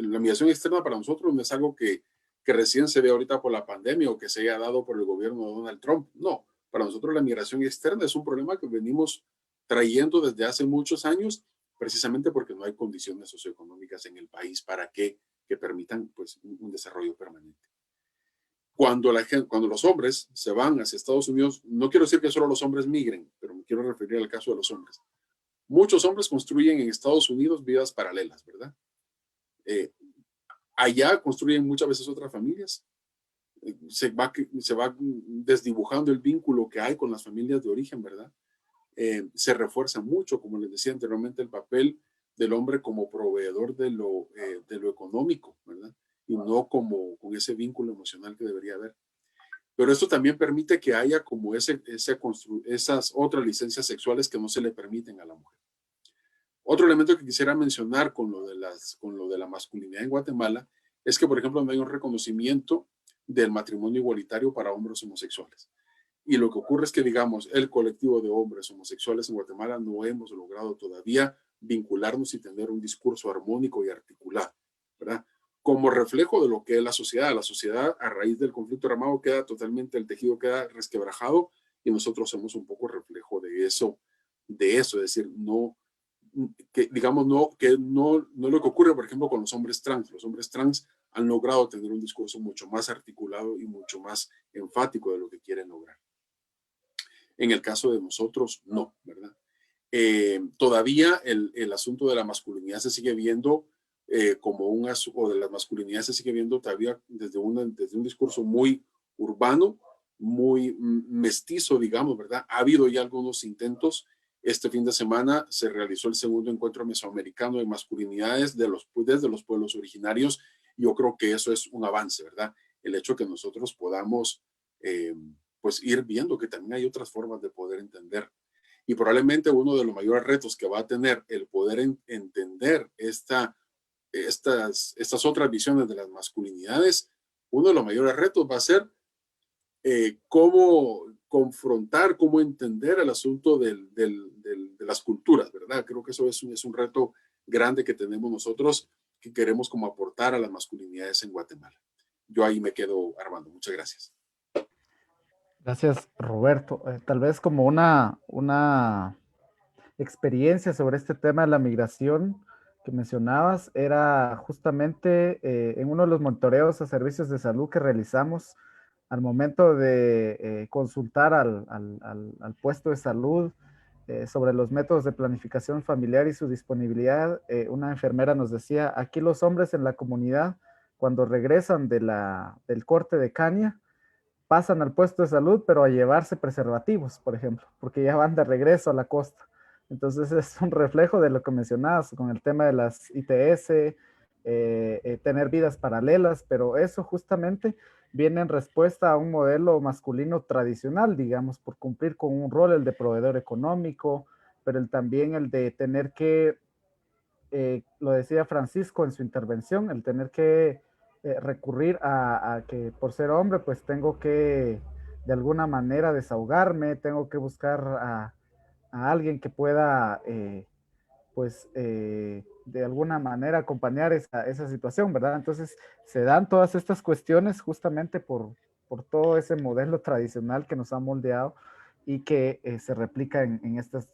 [SPEAKER 4] la migración externa para nosotros no es algo que recién se ve ahorita por la pandemia o que se haya dado por el gobierno de Donald Trump. No, para nosotros la migración externa es un problema que venimos trayendo desde hace muchos años precisamente porque no hay condiciones socioeconómicas en el país para que permitan pues, un desarrollo permanente. Cuando los hombres se van hacia Estados Unidos, no quiero decir que solo los hombres migren, pero me quiero referir al caso de los hombres. Muchos hombres construyen en Estados Unidos vidas paralelas, ¿verdad? Allá construyen muchas veces otras familias. Se va desdibujando el vínculo que hay con las familias de origen, ¿verdad? Se refuerza mucho, como les decía anteriormente, el papel del hombre como proveedor de lo económico, ¿verdad? Y no como con ese vínculo emocional que debería haber. Pero esto también permite que haya como esas otras licencias sexuales que no se le permiten a la mujer. Otro elemento que quisiera mencionar con lo de la masculinidad en Guatemala es que, por ejemplo, no hay un reconocimiento del matrimonio igualitario para hombres homosexuales. Y lo que ocurre es que, digamos, el colectivo de hombres homosexuales en Guatemala no hemos logrado todavía vincularnos y tener un discurso armónico y articulado, ¿verdad? Como reflejo de lo que es la sociedad. La sociedad, a raíz del conflicto armado, el tejido queda resquebrajado y nosotros somos un poco reflejo de eso, es decir, no lo que ocurre, por ejemplo, con los hombres trans. Los hombres trans han logrado tener un discurso mucho más articulado y mucho más enfático de lo que quieren lograr. En el caso de nosotros, no, ¿verdad? Todavía el asunto de la masculinidad se sigue viendo o de la masculinidad se sigue viendo todavía desde un discurso muy urbano, muy mestizo, digamos, ¿verdad? Ha habido ya algunos intentos. Este fin de semana se realizó el segundo encuentro mesoamericano de masculinidades desde los pueblos originarios. Yo creo que eso es un avance, ¿verdad? El hecho que nosotros podamos pues ir viendo que también hay otras formas de poder entender. Y probablemente uno de los mayores retos que va a tener el poder entender estas otras visiones de las masculinidades, uno de los mayores retos va a ser cómo confrontar, cómo entender el asunto de las culturas, ¿verdad? Creo que eso es un reto grande que tenemos nosotros que queremos como aportar a las masculinidades en Guatemala. Yo ahí me quedo, Armando. Muchas gracias.
[SPEAKER 2] Gracias, Roberto. Tal vez como una experiencia sobre este tema de la migración que mencionabas, era justamente en uno de los monitoreos a servicios de salud que realizamos al momento de consultar al puesto de salud sobre los métodos de planificación familiar y su disponibilidad. Una enfermera nos decía, aquí los hombres en la comunidad, cuando regresan del corte de caña, pasan al puesto de salud, pero a llevarse preservativos, por ejemplo, porque ya van de regreso a la costa. Entonces es un reflejo de lo que mencionabas con el tema de las ITS, tener vidas paralelas, pero eso justamente viene en respuesta a un modelo masculino tradicional, digamos, por cumplir con un rol, el de proveedor económico, pero también el de tener que, lo decía Francisco en su intervención, el tener que recurrir a que por ser hombre, pues tengo que de alguna manera desahogarme, tengo que buscar a alguien que pueda, pues, de alguna manera acompañar esa situación, ¿verdad? Entonces, se dan todas estas cuestiones justamente por todo ese modelo tradicional que nos ha moldeado y que se replica en estos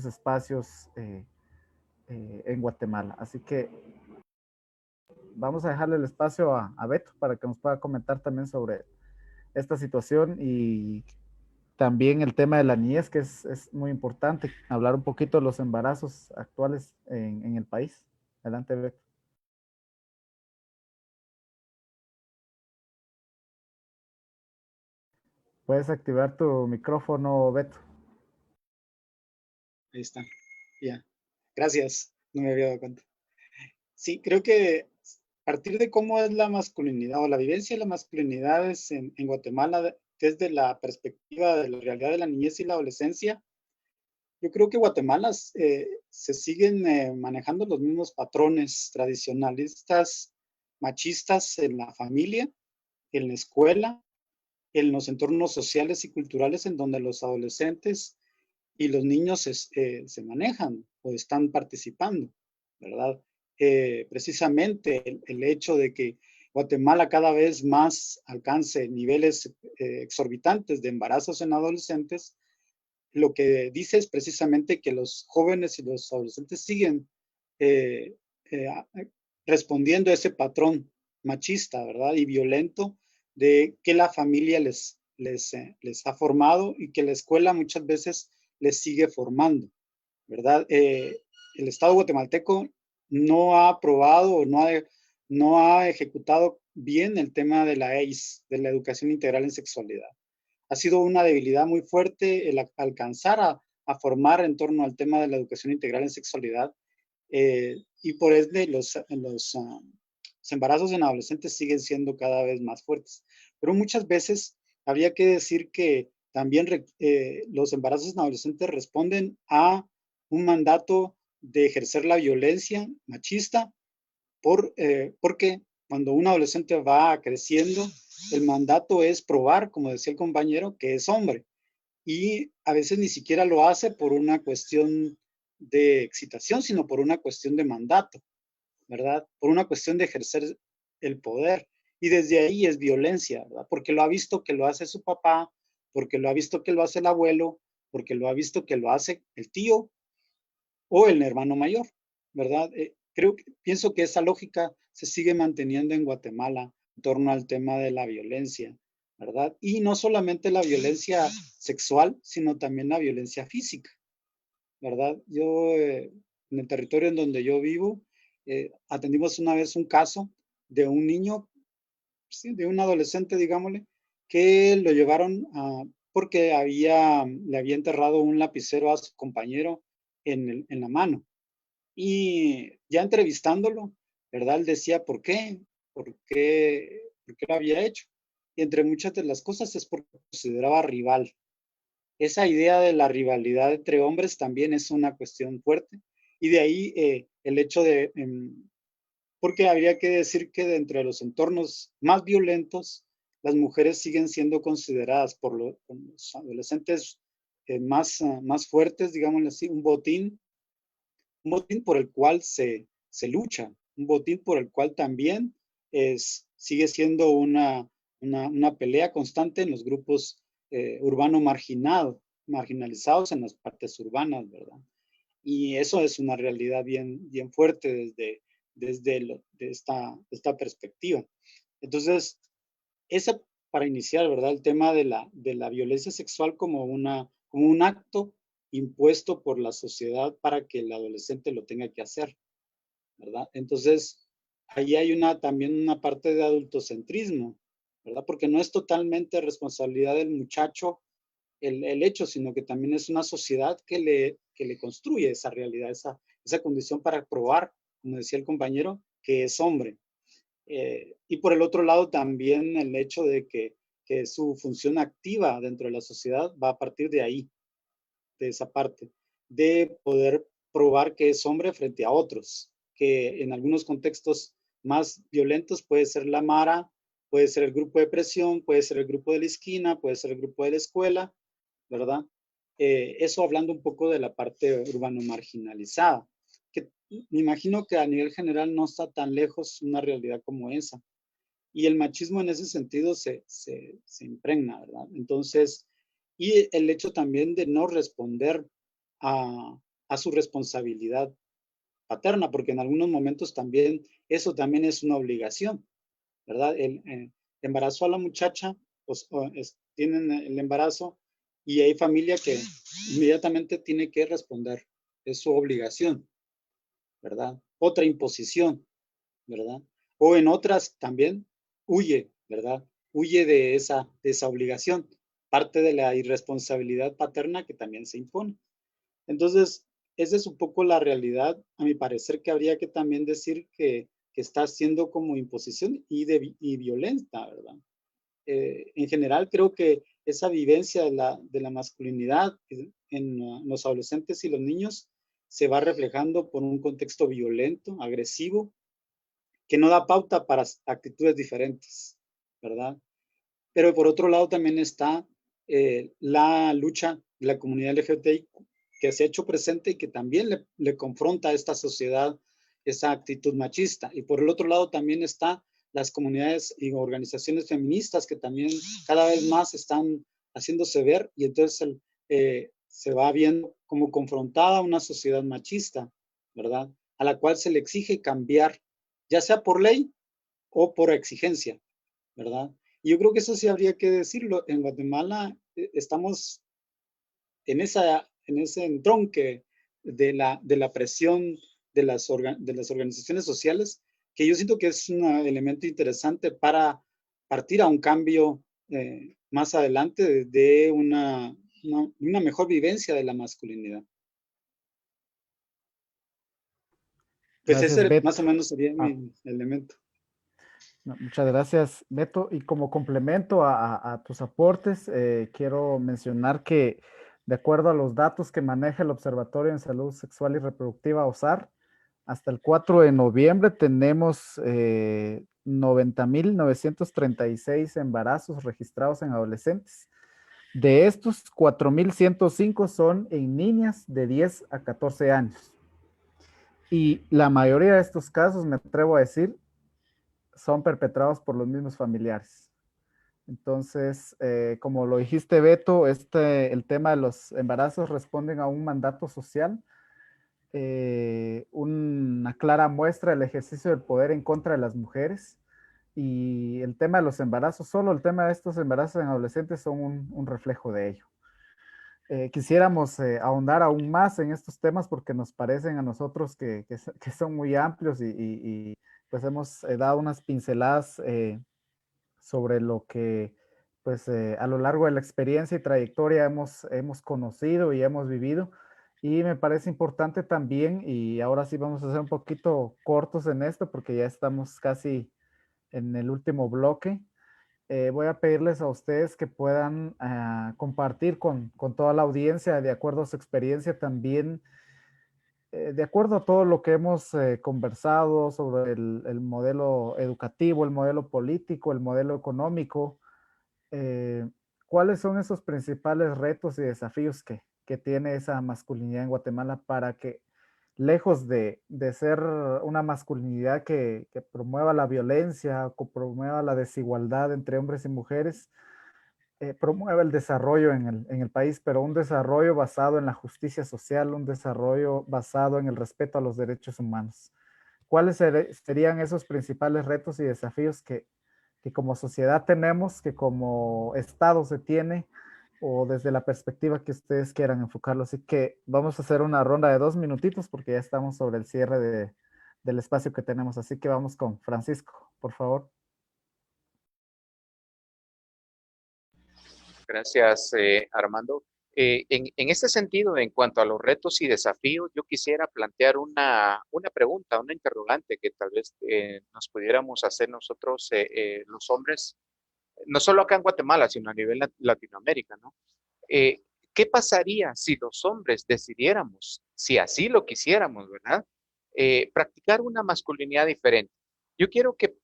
[SPEAKER 2] espacios en Guatemala. Así que vamos a dejarle el espacio a Beto para que nos pueda comentar también sobre esta situación y también el tema de la niñez, que es muy importante, hablar un poquito de los embarazos actuales en el país. Adelante, Beto. Puedes activar tu micrófono, Beto.
[SPEAKER 5] Ahí está. Ya. Gracias. No me había dado cuenta. Sí, creo que a partir de cómo es la masculinidad o la vivencia de las masculinidades en Guatemala desde la perspectiva de la realidad de la niñez y la adolescencia, yo creo que Guatemala se siguen manejando los mismos patrones tradicionalistas, machistas en la familia, en la escuela, en los entornos sociales y culturales en donde los adolescentes y los niños se manejan o están participando, ¿verdad? Precisamente el hecho de que Guatemala cada vez más alcance niveles exorbitantes de embarazos en adolescentes lo que dice es precisamente que los jóvenes y los adolescentes siguen respondiendo a ese patrón machista, ¿verdad? Y violento de que la familia les ha formado y que la escuela muchas veces les sigue formando, ¿verdad? El Estado guatemalteco no ha aprobado o no ha ejecutado bien el tema de la EIS, de la educación integral en sexualidad. Ha sido una debilidad muy fuerte el alcanzar a formar en torno al tema de la educación integral en sexualidad, y por ende los embarazos en adolescentes siguen siendo cada vez más fuertes. Pero muchas veces habría que decir que también los embarazos en adolescentes responden a un mandato de ejercer la violencia machista, porque cuando un adolescente va creciendo, el mandato es probar, como decía el compañero, que es hombre. Y a veces ni siquiera lo hace por una cuestión de excitación, sino por una cuestión de mandato, ¿verdad? Por una cuestión de ejercer el poder. Y desde ahí es violencia, ¿verdad? Porque lo ha visto que lo hace su papá, porque lo ha visto que lo hace el abuelo, porque lo ha visto que lo hace el tío o el hermano mayor, ¿verdad? Pienso que esa lógica se sigue manteniendo en Guatemala en torno al tema de la violencia, ¿verdad? Y no solamente la violencia sexual, sino también la violencia física, ¿verdad? Yo, en el territorio en donde yo vivo, atendimos una vez un caso de un niño, sí, de un adolescente, digámosle, que lo llevaron porque le había enterrado un lapicero a su compañero en la mano. Y ya entrevistándolo, ¿verdad? Él decía, ¿por qué? ¿Por qué lo había hecho? Y entre muchas de las cosas es porque consideraba rival. Esa idea de la rivalidad entre hombres también es una cuestión fuerte. Y de ahí el hecho de, porque habría que decir que dentro de los entornos más violentos, las mujeres siguen siendo consideradas por los adolescentes más fuertes, digámoslo así, un botín por el cual se lucha, un botín por el cual también sigue siendo una pelea constante en los grupos urbanos marginalizados en las partes urbanas, ¿verdad? Y eso es una realidad bien, bien fuerte desde esta perspectiva. Entonces, esa para iniciar, ¿verdad? El tema de la violencia sexual como un acto impuesto por la sociedad para que el adolescente lo tenga que hacer, ¿verdad? Entonces, ahí hay también una parte de adultocentrismo, ¿verdad? Porque no es totalmente responsabilidad del muchacho el hecho, sino que también es una sociedad que le construye esa realidad, esa condición para probar, como decía el compañero, que es hombre. Y por el otro lado también el hecho de que su función activa dentro de la sociedad va a partir de ahí, de esa parte, de poder probar que es hombre frente a otros, que en algunos contextos más violentos puede ser la mara, puede ser el grupo de presión, puede ser el grupo de la esquina, puede ser el grupo de la escuela, ¿verdad? Eso hablando un poco de la parte urbano marginalizada, que me imagino que a nivel general no está tan lejos una realidad como esa. Y el machismo en ese sentido se impregna, ¿verdad? Entonces, y el hecho también de no responder a su responsabilidad paterna, porque en algunos momentos también eso también es una obligación, ¿verdad? El embarazo a la muchacha, pues, tienen el embarazo y hay familia que inmediatamente tiene que responder, es su obligación, ¿verdad? Otra imposición, ¿verdad? O en otras también huye, ¿verdad? Huye de esa obligación, parte de la irresponsabilidad paterna que también se impone. Entonces, esa es un poco la realidad, a mi parecer, que habría que también decir que está siendo como imposición y violenta, ¿verdad? En general, creo que esa vivencia de la masculinidad en los adolescentes y los niños se va reflejando por un contexto violento, agresivo, que no da pauta para actitudes diferentes, ¿verdad? Pero por otro lado también está la lucha de la comunidad LGBTI que se ha hecho presente y que también le confronta a esta sociedad esa actitud machista. Y por el otro lado también está las comunidades y organizaciones feministas que también cada vez más están haciéndose ver y entonces se va viendo como confrontada a una sociedad machista, ¿verdad? A la cual se le exige cambiar, ya sea por ley o por exigencia, ¿verdad? Y yo creo que eso sí habría que decirlo. En Guatemala estamos en ese entronque de la presión de las organizaciones sociales, que yo siento que es un elemento interesante para partir a un cambio más adelante de una mejor vivencia de la masculinidad. Pues
[SPEAKER 2] Gracias,
[SPEAKER 5] ese
[SPEAKER 2] Beto.
[SPEAKER 5] más o menos sería
[SPEAKER 2] Ah,
[SPEAKER 5] mi elemento.
[SPEAKER 2] no, muchas gracias, Beto. Y como complemento a tus aportes, quiero mencionar que de acuerdo a los datos que maneja el Observatorio en Salud Sexual y Reproductiva, OSAR, hasta el 4 de noviembre tenemos 90.936 embarazos registrados en adolescentes. De estos, 4.105 son en niñas de 10 a 14 años. Y la mayoría de estos casos, me atrevo a decir, son perpetrados por los mismos familiares. Entonces, como lo dijiste, Beto, el tema de los embarazos responden a un mandato social, una clara muestra del ejercicio del poder en contra de las mujeres. Y el tema de los embarazos, solo el tema de estos embarazos en adolescentes son un reflejo de ello. Quisiéramos ahondar aún más en estos temas porque nos parecen a nosotros que son muy amplios y pues hemos dado unas pinceladas sobre lo que pues a lo largo de la experiencia y trayectoria hemos conocido y hemos vivido. Y me parece importante también, y ahora sí vamos a ser un poquito cortos en esto porque ya estamos casi en el último bloque. Voy a pedirles a ustedes que puedan compartir con toda la audiencia, de acuerdo a su experiencia también, de acuerdo a todo lo que hemos conversado sobre el modelo educativo, el modelo político, el modelo económico, eh, ¿cuáles son esos principales retos y desafíos que tiene esa masculinidad en Guatemala para que, lejos de ser una masculinidad que promueva la violencia o que promueva la desigualdad entre hombres y mujeres, promueva el desarrollo en el país, pero un desarrollo basado en la justicia social, un desarrollo basado en el respeto a los derechos humanos? ¿Cuáles serían esos principales retos y desafíos que como sociedad tenemos, que como Estado se tiene, o desde la perspectiva que ustedes quieran enfocarlo? Así que vamos a hacer una ronda de 2 minutitos porque ya estamos sobre el cierre del espacio que tenemos. Así que vamos con Francisco, por favor.
[SPEAKER 3] Gracias, Armando. En este sentido, en cuanto a los retos y desafíos, yo quisiera plantear una pregunta, una interrogante que tal vez nos pudiéramos hacer nosotros, los hombres, no solo acá en Guatemala, sino a nivel Latinoamérica, ¿no? Eh, ¿Qué pasaría si los hombres decidiéramos, si así lo quisiéramos, ¿verdad? Practicar una masculinidad diferente. Yo quiero que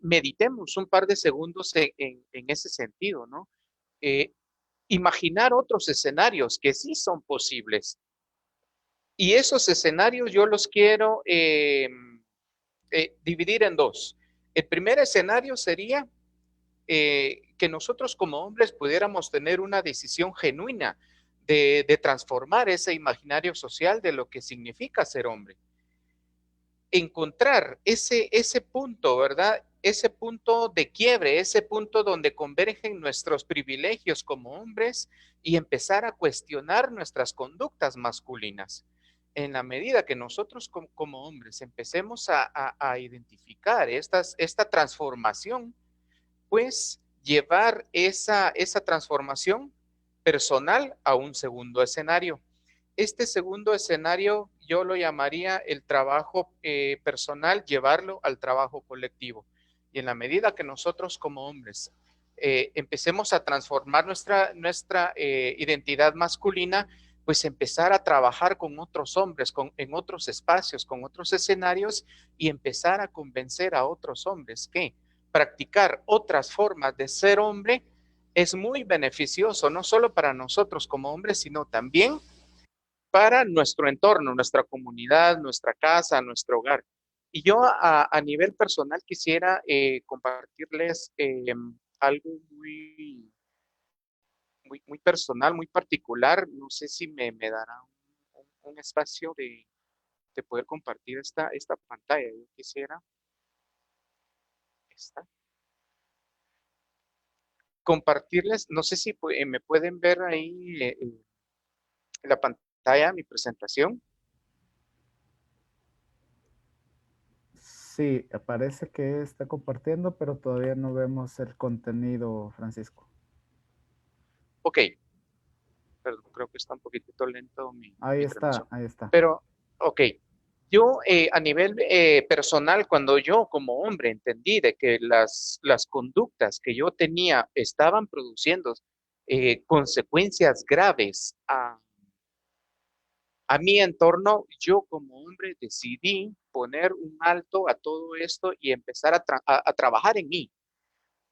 [SPEAKER 3] meditemos un par de segundos en ese sentido, ¿no? Eh, Imaginar otros escenarios que sí son posibles. Y esos escenarios yo los quiero dividir en dos. El primer escenario sería que nosotros como hombres pudiéramos tener una decisión genuina de transformar ese imaginario social de lo que significa ser hombre. Encontrar ese punto, ¿verdad? Ese punto de quiebre, ese punto donde convergen nuestros privilegios como hombres y empezar a cuestionar nuestras conductas masculinas. En la medida que nosotros como hombres empecemos a identificar esta transformación, pues llevar esa transformación personal a un segundo escenario. Este segundo escenario yo lo llamaría el trabajo personal, llevarlo al trabajo colectivo. Y en la medida que nosotros como hombres empecemos a transformar nuestra identidad masculina, pues empezar a trabajar con otros hombres, en otros espacios, con otros escenarios y empezar a convencer a otros hombres que practicar otras formas de ser hombre es muy beneficioso, no solo para nosotros como hombres, sino también para nuestro entorno, nuestra comunidad, nuestra casa, nuestro hogar. Y yo a nivel personal quisiera compartirles algo muy, muy personal, muy particular. No sé si me dará un espacio de poder compartir esta pantalla. Yo quisiera compartirles, no sé si me pueden ver ahí la pantalla, mi presentación.
[SPEAKER 2] Sí, parece que está compartiendo, pero todavía no vemos el contenido, Francisco.
[SPEAKER 3] Ok, perdón, creo que está un poquitito lento
[SPEAKER 2] Ahí
[SPEAKER 3] mi
[SPEAKER 2] está,
[SPEAKER 3] transmisión.
[SPEAKER 2] ahí está.
[SPEAKER 3] Pero, ok, yo a nivel personal, cuando yo como hombre entendí de que las conductas que yo tenía estaban produciendo consecuencias graves a mi entorno, yo como hombre decidí poner un alto a todo esto y empezar a trabajar en mí.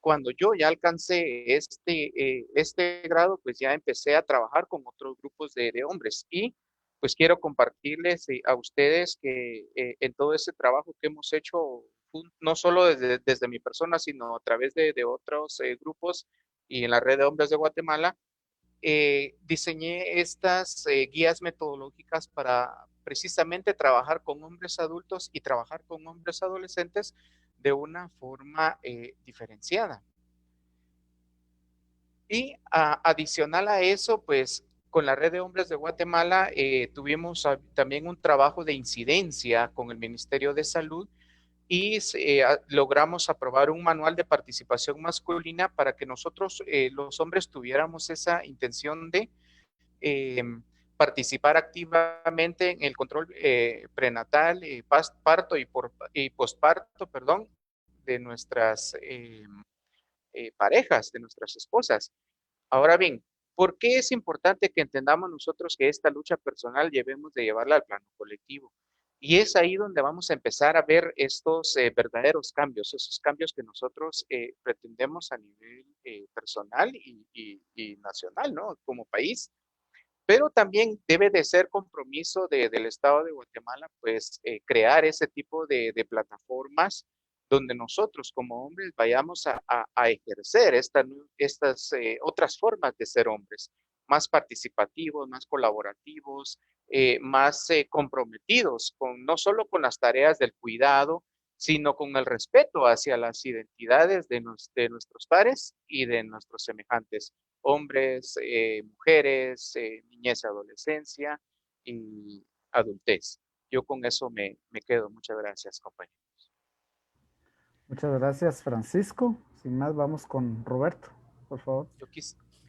[SPEAKER 3] Cuando yo ya alcancé este grado, pues ya empecé a trabajar con otros grupos de hombres y pues quiero compartirles a ustedes que en todo ese trabajo que hemos hecho, no solo desde mi persona, sino a través de otros grupos y en la red de hombres de Guatemala, diseñé estas guías metodológicas para precisamente trabajar con hombres adultos y trabajar con hombres adolescentes de una forma diferenciada. Y adicional a eso, pues con la red de hombres de Guatemala tuvimos también un trabajo de incidencia con el Ministerio de Salud y logramos aprobar un manual de participación masculina para que nosotros los hombres tuviéramos esa intención de participar activamente en el control prenatal, parto y posparto, perdón, de nuestras parejas, de nuestras esposas. Ahora bien, ¿por qué es importante que entendamos nosotros que esta lucha personal debemos de llevarla al plano colectivo? Y es ahí donde vamos a empezar a ver estos verdaderos cambios, esos cambios que nosotros pretendemos a nivel personal y nacional, ¿no? Como país. Pero también debe de ser compromiso del Estado de Guatemala, pues crear ese tipo de plataformas donde nosotros como hombres vayamos a ejercer estas otras formas de ser hombres, más participativos, más colaborativos, más comprometidos, no solo con las tareas del cuidado, sino con el respeto hacia las identidades de nuestros pares y de nuestros semejantes hombres, mujeres, niñez y adolescencia y adultez. Yo con eso me quedo. Muchas gracias, compañero.
[SPEAKER 2] Muchas gracias, Francisco. Sin más, vamos con Roberto, por favor.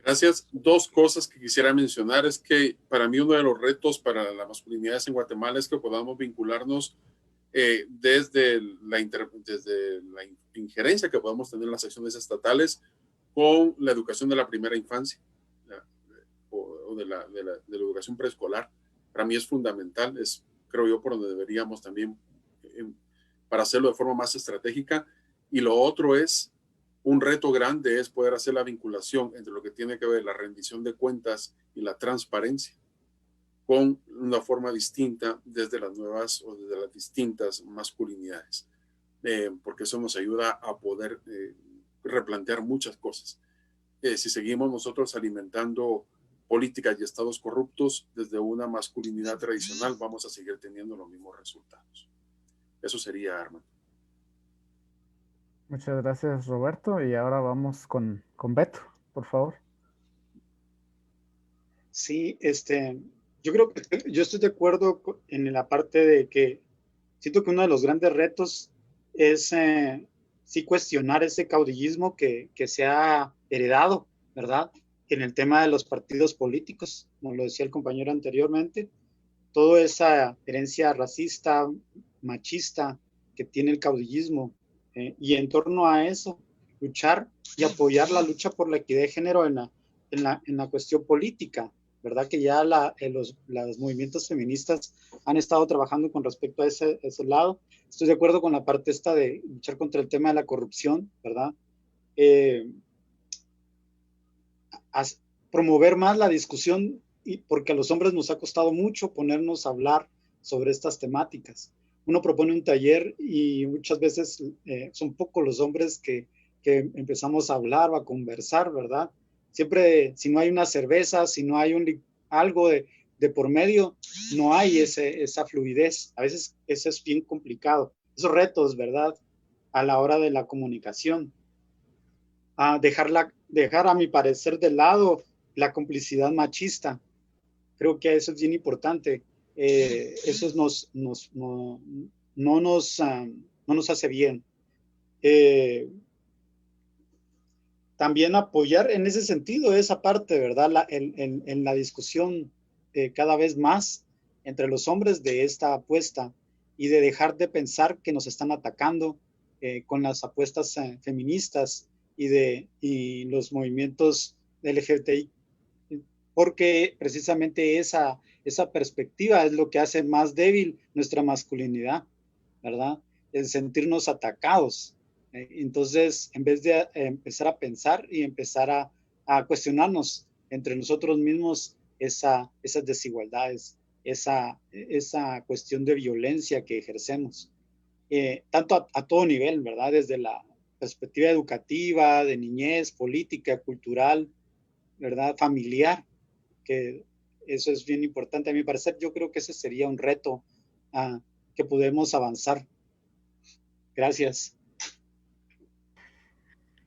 [SPEAKER 4] Gracias. Dos cosas que quisiera mencionar es que para mí uno de los retos para las masculinidades en Guatemala es que podamos vincularnos desde la injerencia que podamos tener en las acciones estatales con la educación de la primera infancia o de la educación preescolar. Para mí es fundamental, creo yo, por donde deberíamos también, para hacerlo de forma más estratégica. Y lo otro es, un reto grande es poder hacer la vinculación entre lo que tiene que ver la rendición de cuentas y la transparencia con una forma distinta desde las nuevas o desde las distintas masculinidades, porque eso nos ayuda a poder replantear muchas cosas. Si seguimos nosotros alimentando políticas y estados corruptos desde una masculinidad tradicional, vamos a seguir teniendo los mismos resultados. Eso sería, Armando.
[SPEAKER 2] Muchas gracias, Roberto. Y ahora vamos con Beto, por favor.
[SPEAKER 5] Sí, yo creo que yo estoy de acuerdo en la parte de que siento que uno de los grandes retos es sí cuestionar ese caudillismo que se ha heredado, ¿verdad? En el tema de los partidos políticos, como lo decía el compañero anteriormente, toda esa herencia racista, machista que tiene el caudillismo y en torno a eso, luchar y apoyar la lucha por la equidad de género en la cuestión política, ¿verdad? Que ya los movimientos feministas han estado trabajando con respecto a ese lado. Estoy de acuerdo con la parte esta de luchar contra el tema de la corrupción, ¿verdad? Promover más la discusión, porque a los hombres nos ha costado mucho ponernos a hablar sobre estas temáticas. Uno propone un taller y muchas veces son pocos los hombres que empezamos a hablar o a conversar, ¿verdad? Siempre, si no hay una cerveza, si no hay algo de por medio, no hay esa fluidez. A veces eso es bien complicado. Esos retos, ¿verdad? A la hora de la comunicación. Dejar a mi parecer de lado la complicidad machista. Creo que eso es bien importante. Eso no nos hace bien. También apoyar en ese sentido esa parte, ¿verdad? En la discusión cada vez más entre los hombres de esta apuesta y de dejar de pensar que nos están atacando con las apuestas feministas y los movimientos LGBTI, porque precisamente esa perspectiva es lo que hace más débil nuestra masculinidad, ¿verdad? El sentirnos atacados. Entonces, en vez de empezar a pensar y empezar a cuestionarnos entre nosotros mismos esas desigualdades, esa cuestión de violencia que ejercemos, tanto a todo nivel, ¿verdad? Desde la perspectiva educativa, de niñez, política, cultural, ¿verdad? Familiar, que eso es bien importante. A mi parecer, yo creo que ese sería un reto que podemos avanzar. Gracias.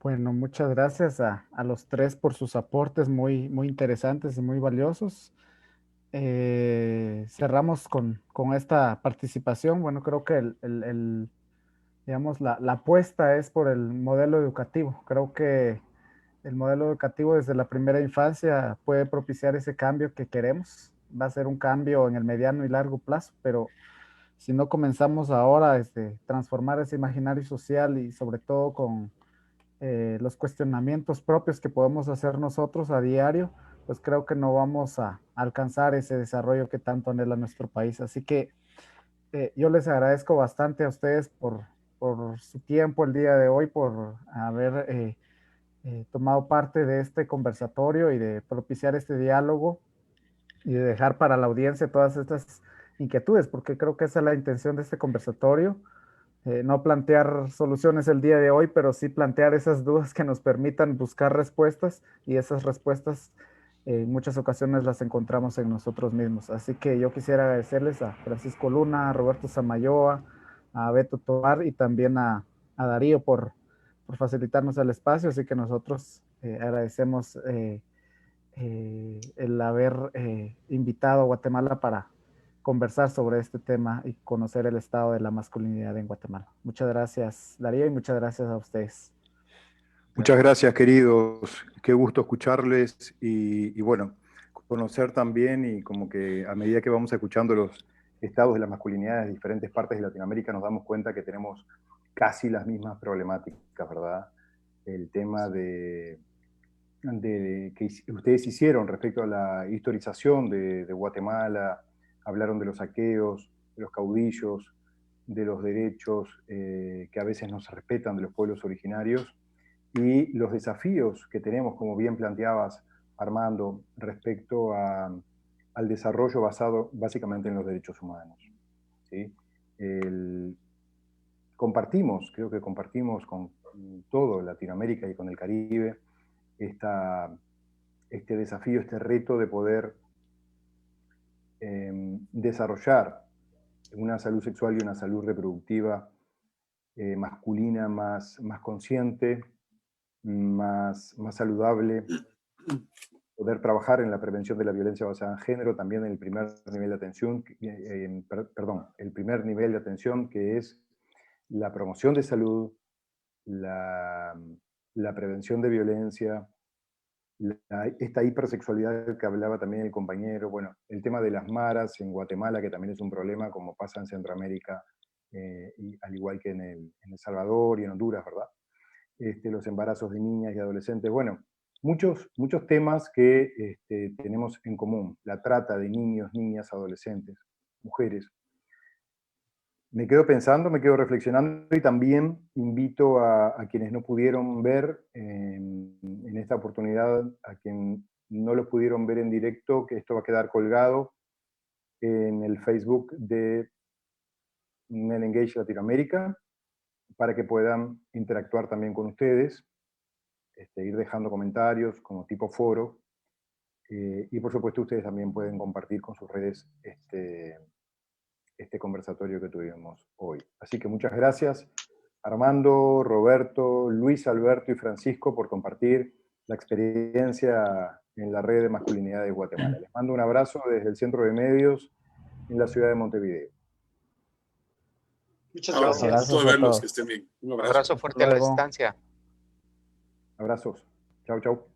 [SPEAKER 2] Bueno, muchas gracias a los tres por sus aportes muy interesantes y muy valiosos. Cerramos con esta participación. Bueno, creo que digamos, la apuesta es por el modelo educativo. Creo que el modelo educativo desde la primera infancia puede propiciar ese cambio que queremos. Va a ser un cambio en el mediano y largo plazo, pero si no comenzamos ahora a transformar ese imaginario social y sobre todo con los cuestionamientos propios que podemos hacer nosotros a diario, pues creo que no vamos a alcanzar ese desarrollo que tanto anhela nuestro país. Así que yo les agradezco bastante a ustedes por su tiempo el día de hoy, por haber tomado parte de este conversatorio y de propiciar este diálogo y de dejar para la audiencia todas estas inquietudes, porque creo que esa es la intención de este conversatorio. No plantear soluciones el día de hoy, pero sí plantear esas dudas que nos permitan buscar respuestas y esas respuestas en muchas ocasiones las encontramos en nosotros mismos. Así que yo quisiera agradecerles a Francisco Luna, a Roberto Samayoa, a Beto Tobar y también a Darío por facilitarnos el espacio. Así que nosotros agradecemos el haber invitado a Guatemala para conversar sobre este tema y conocer el estado de la masculinidad en Guatemala. Muchas gracias, Darío, y muchas gracias a ustedes.
[SPEAKER 1] Muchas gracias, queridos. Qué gusto escucharles y bueno, conocer también y como que a medida que vamos escuchando los estados de las masculinidades de diferentes partes de Latinoamérica nos damos cuenta que tenemos casi las mismas problemáticas, ¿verdad? El tema que ustedes hicieron respecto a la historización de Guatemala, hablaron de los saqueos, de los caudillos, de los derechos que a veces no se respetan de los pueblos originarios y los desafíos que tenemos, como bien planteabas, Armando, respecto al desarrollo basado básicamente en los derechos humanos. ¿Sí? Creo que compartimos con todo Latinoamérica y con el Caribe este desafío, este reto de poder desarrollar una salud sexual y una salud reproductiva masculina más consciente, más saludable, poder trabajar en la prevención de la violencia basada en género, también en el primer nivel de atención, el primer nivel de atención que es la promoción de salud, la prevención de violencia, esta hipersexualidad que hablaba también el compañero, bueno, el tema de las maras en Guatemala, que también es un problema como pasa en Centroamérica, y al igual que en El Salvador y en Honduras, ¿verdad? Los embarazos de niñas y adolescentes, bueno, muchos temas que tenemos en común, la trata de niños, niñas, adolescentes, mujeres. Me quedo pensando, me quedo reflexionando y también invito a quienes no pudieron ver en esta oportunidad, a quien no lo pudieron ver en directo, que esto va a quedar colgado en el Facebook de Men Engage Latinoamérica, para que puedan interactuar también con ustedes. ir dejando comentarios como tipo foro. Y por supuesto ustedes también pueden compartir con sus redes este conversatorio que tuvimos hoy. Así que muchas gracias Armando, Roberto, Luis Alberto y Francisco por compartir la experiencia en la red de masculinidad de Guatemala. Les mando un abrazo desde el Centro de Medios en la ciudad de Montevideo.
[SPEAKER 5] Muchas gracias.
[SPEAKER 4] Gusto de verlos, que estén bien. Un abrazo.
[SPEAKER 3] Abrazo fuerte a la distancia.
[SPEAKER 1] Abrazos. Chau, chau.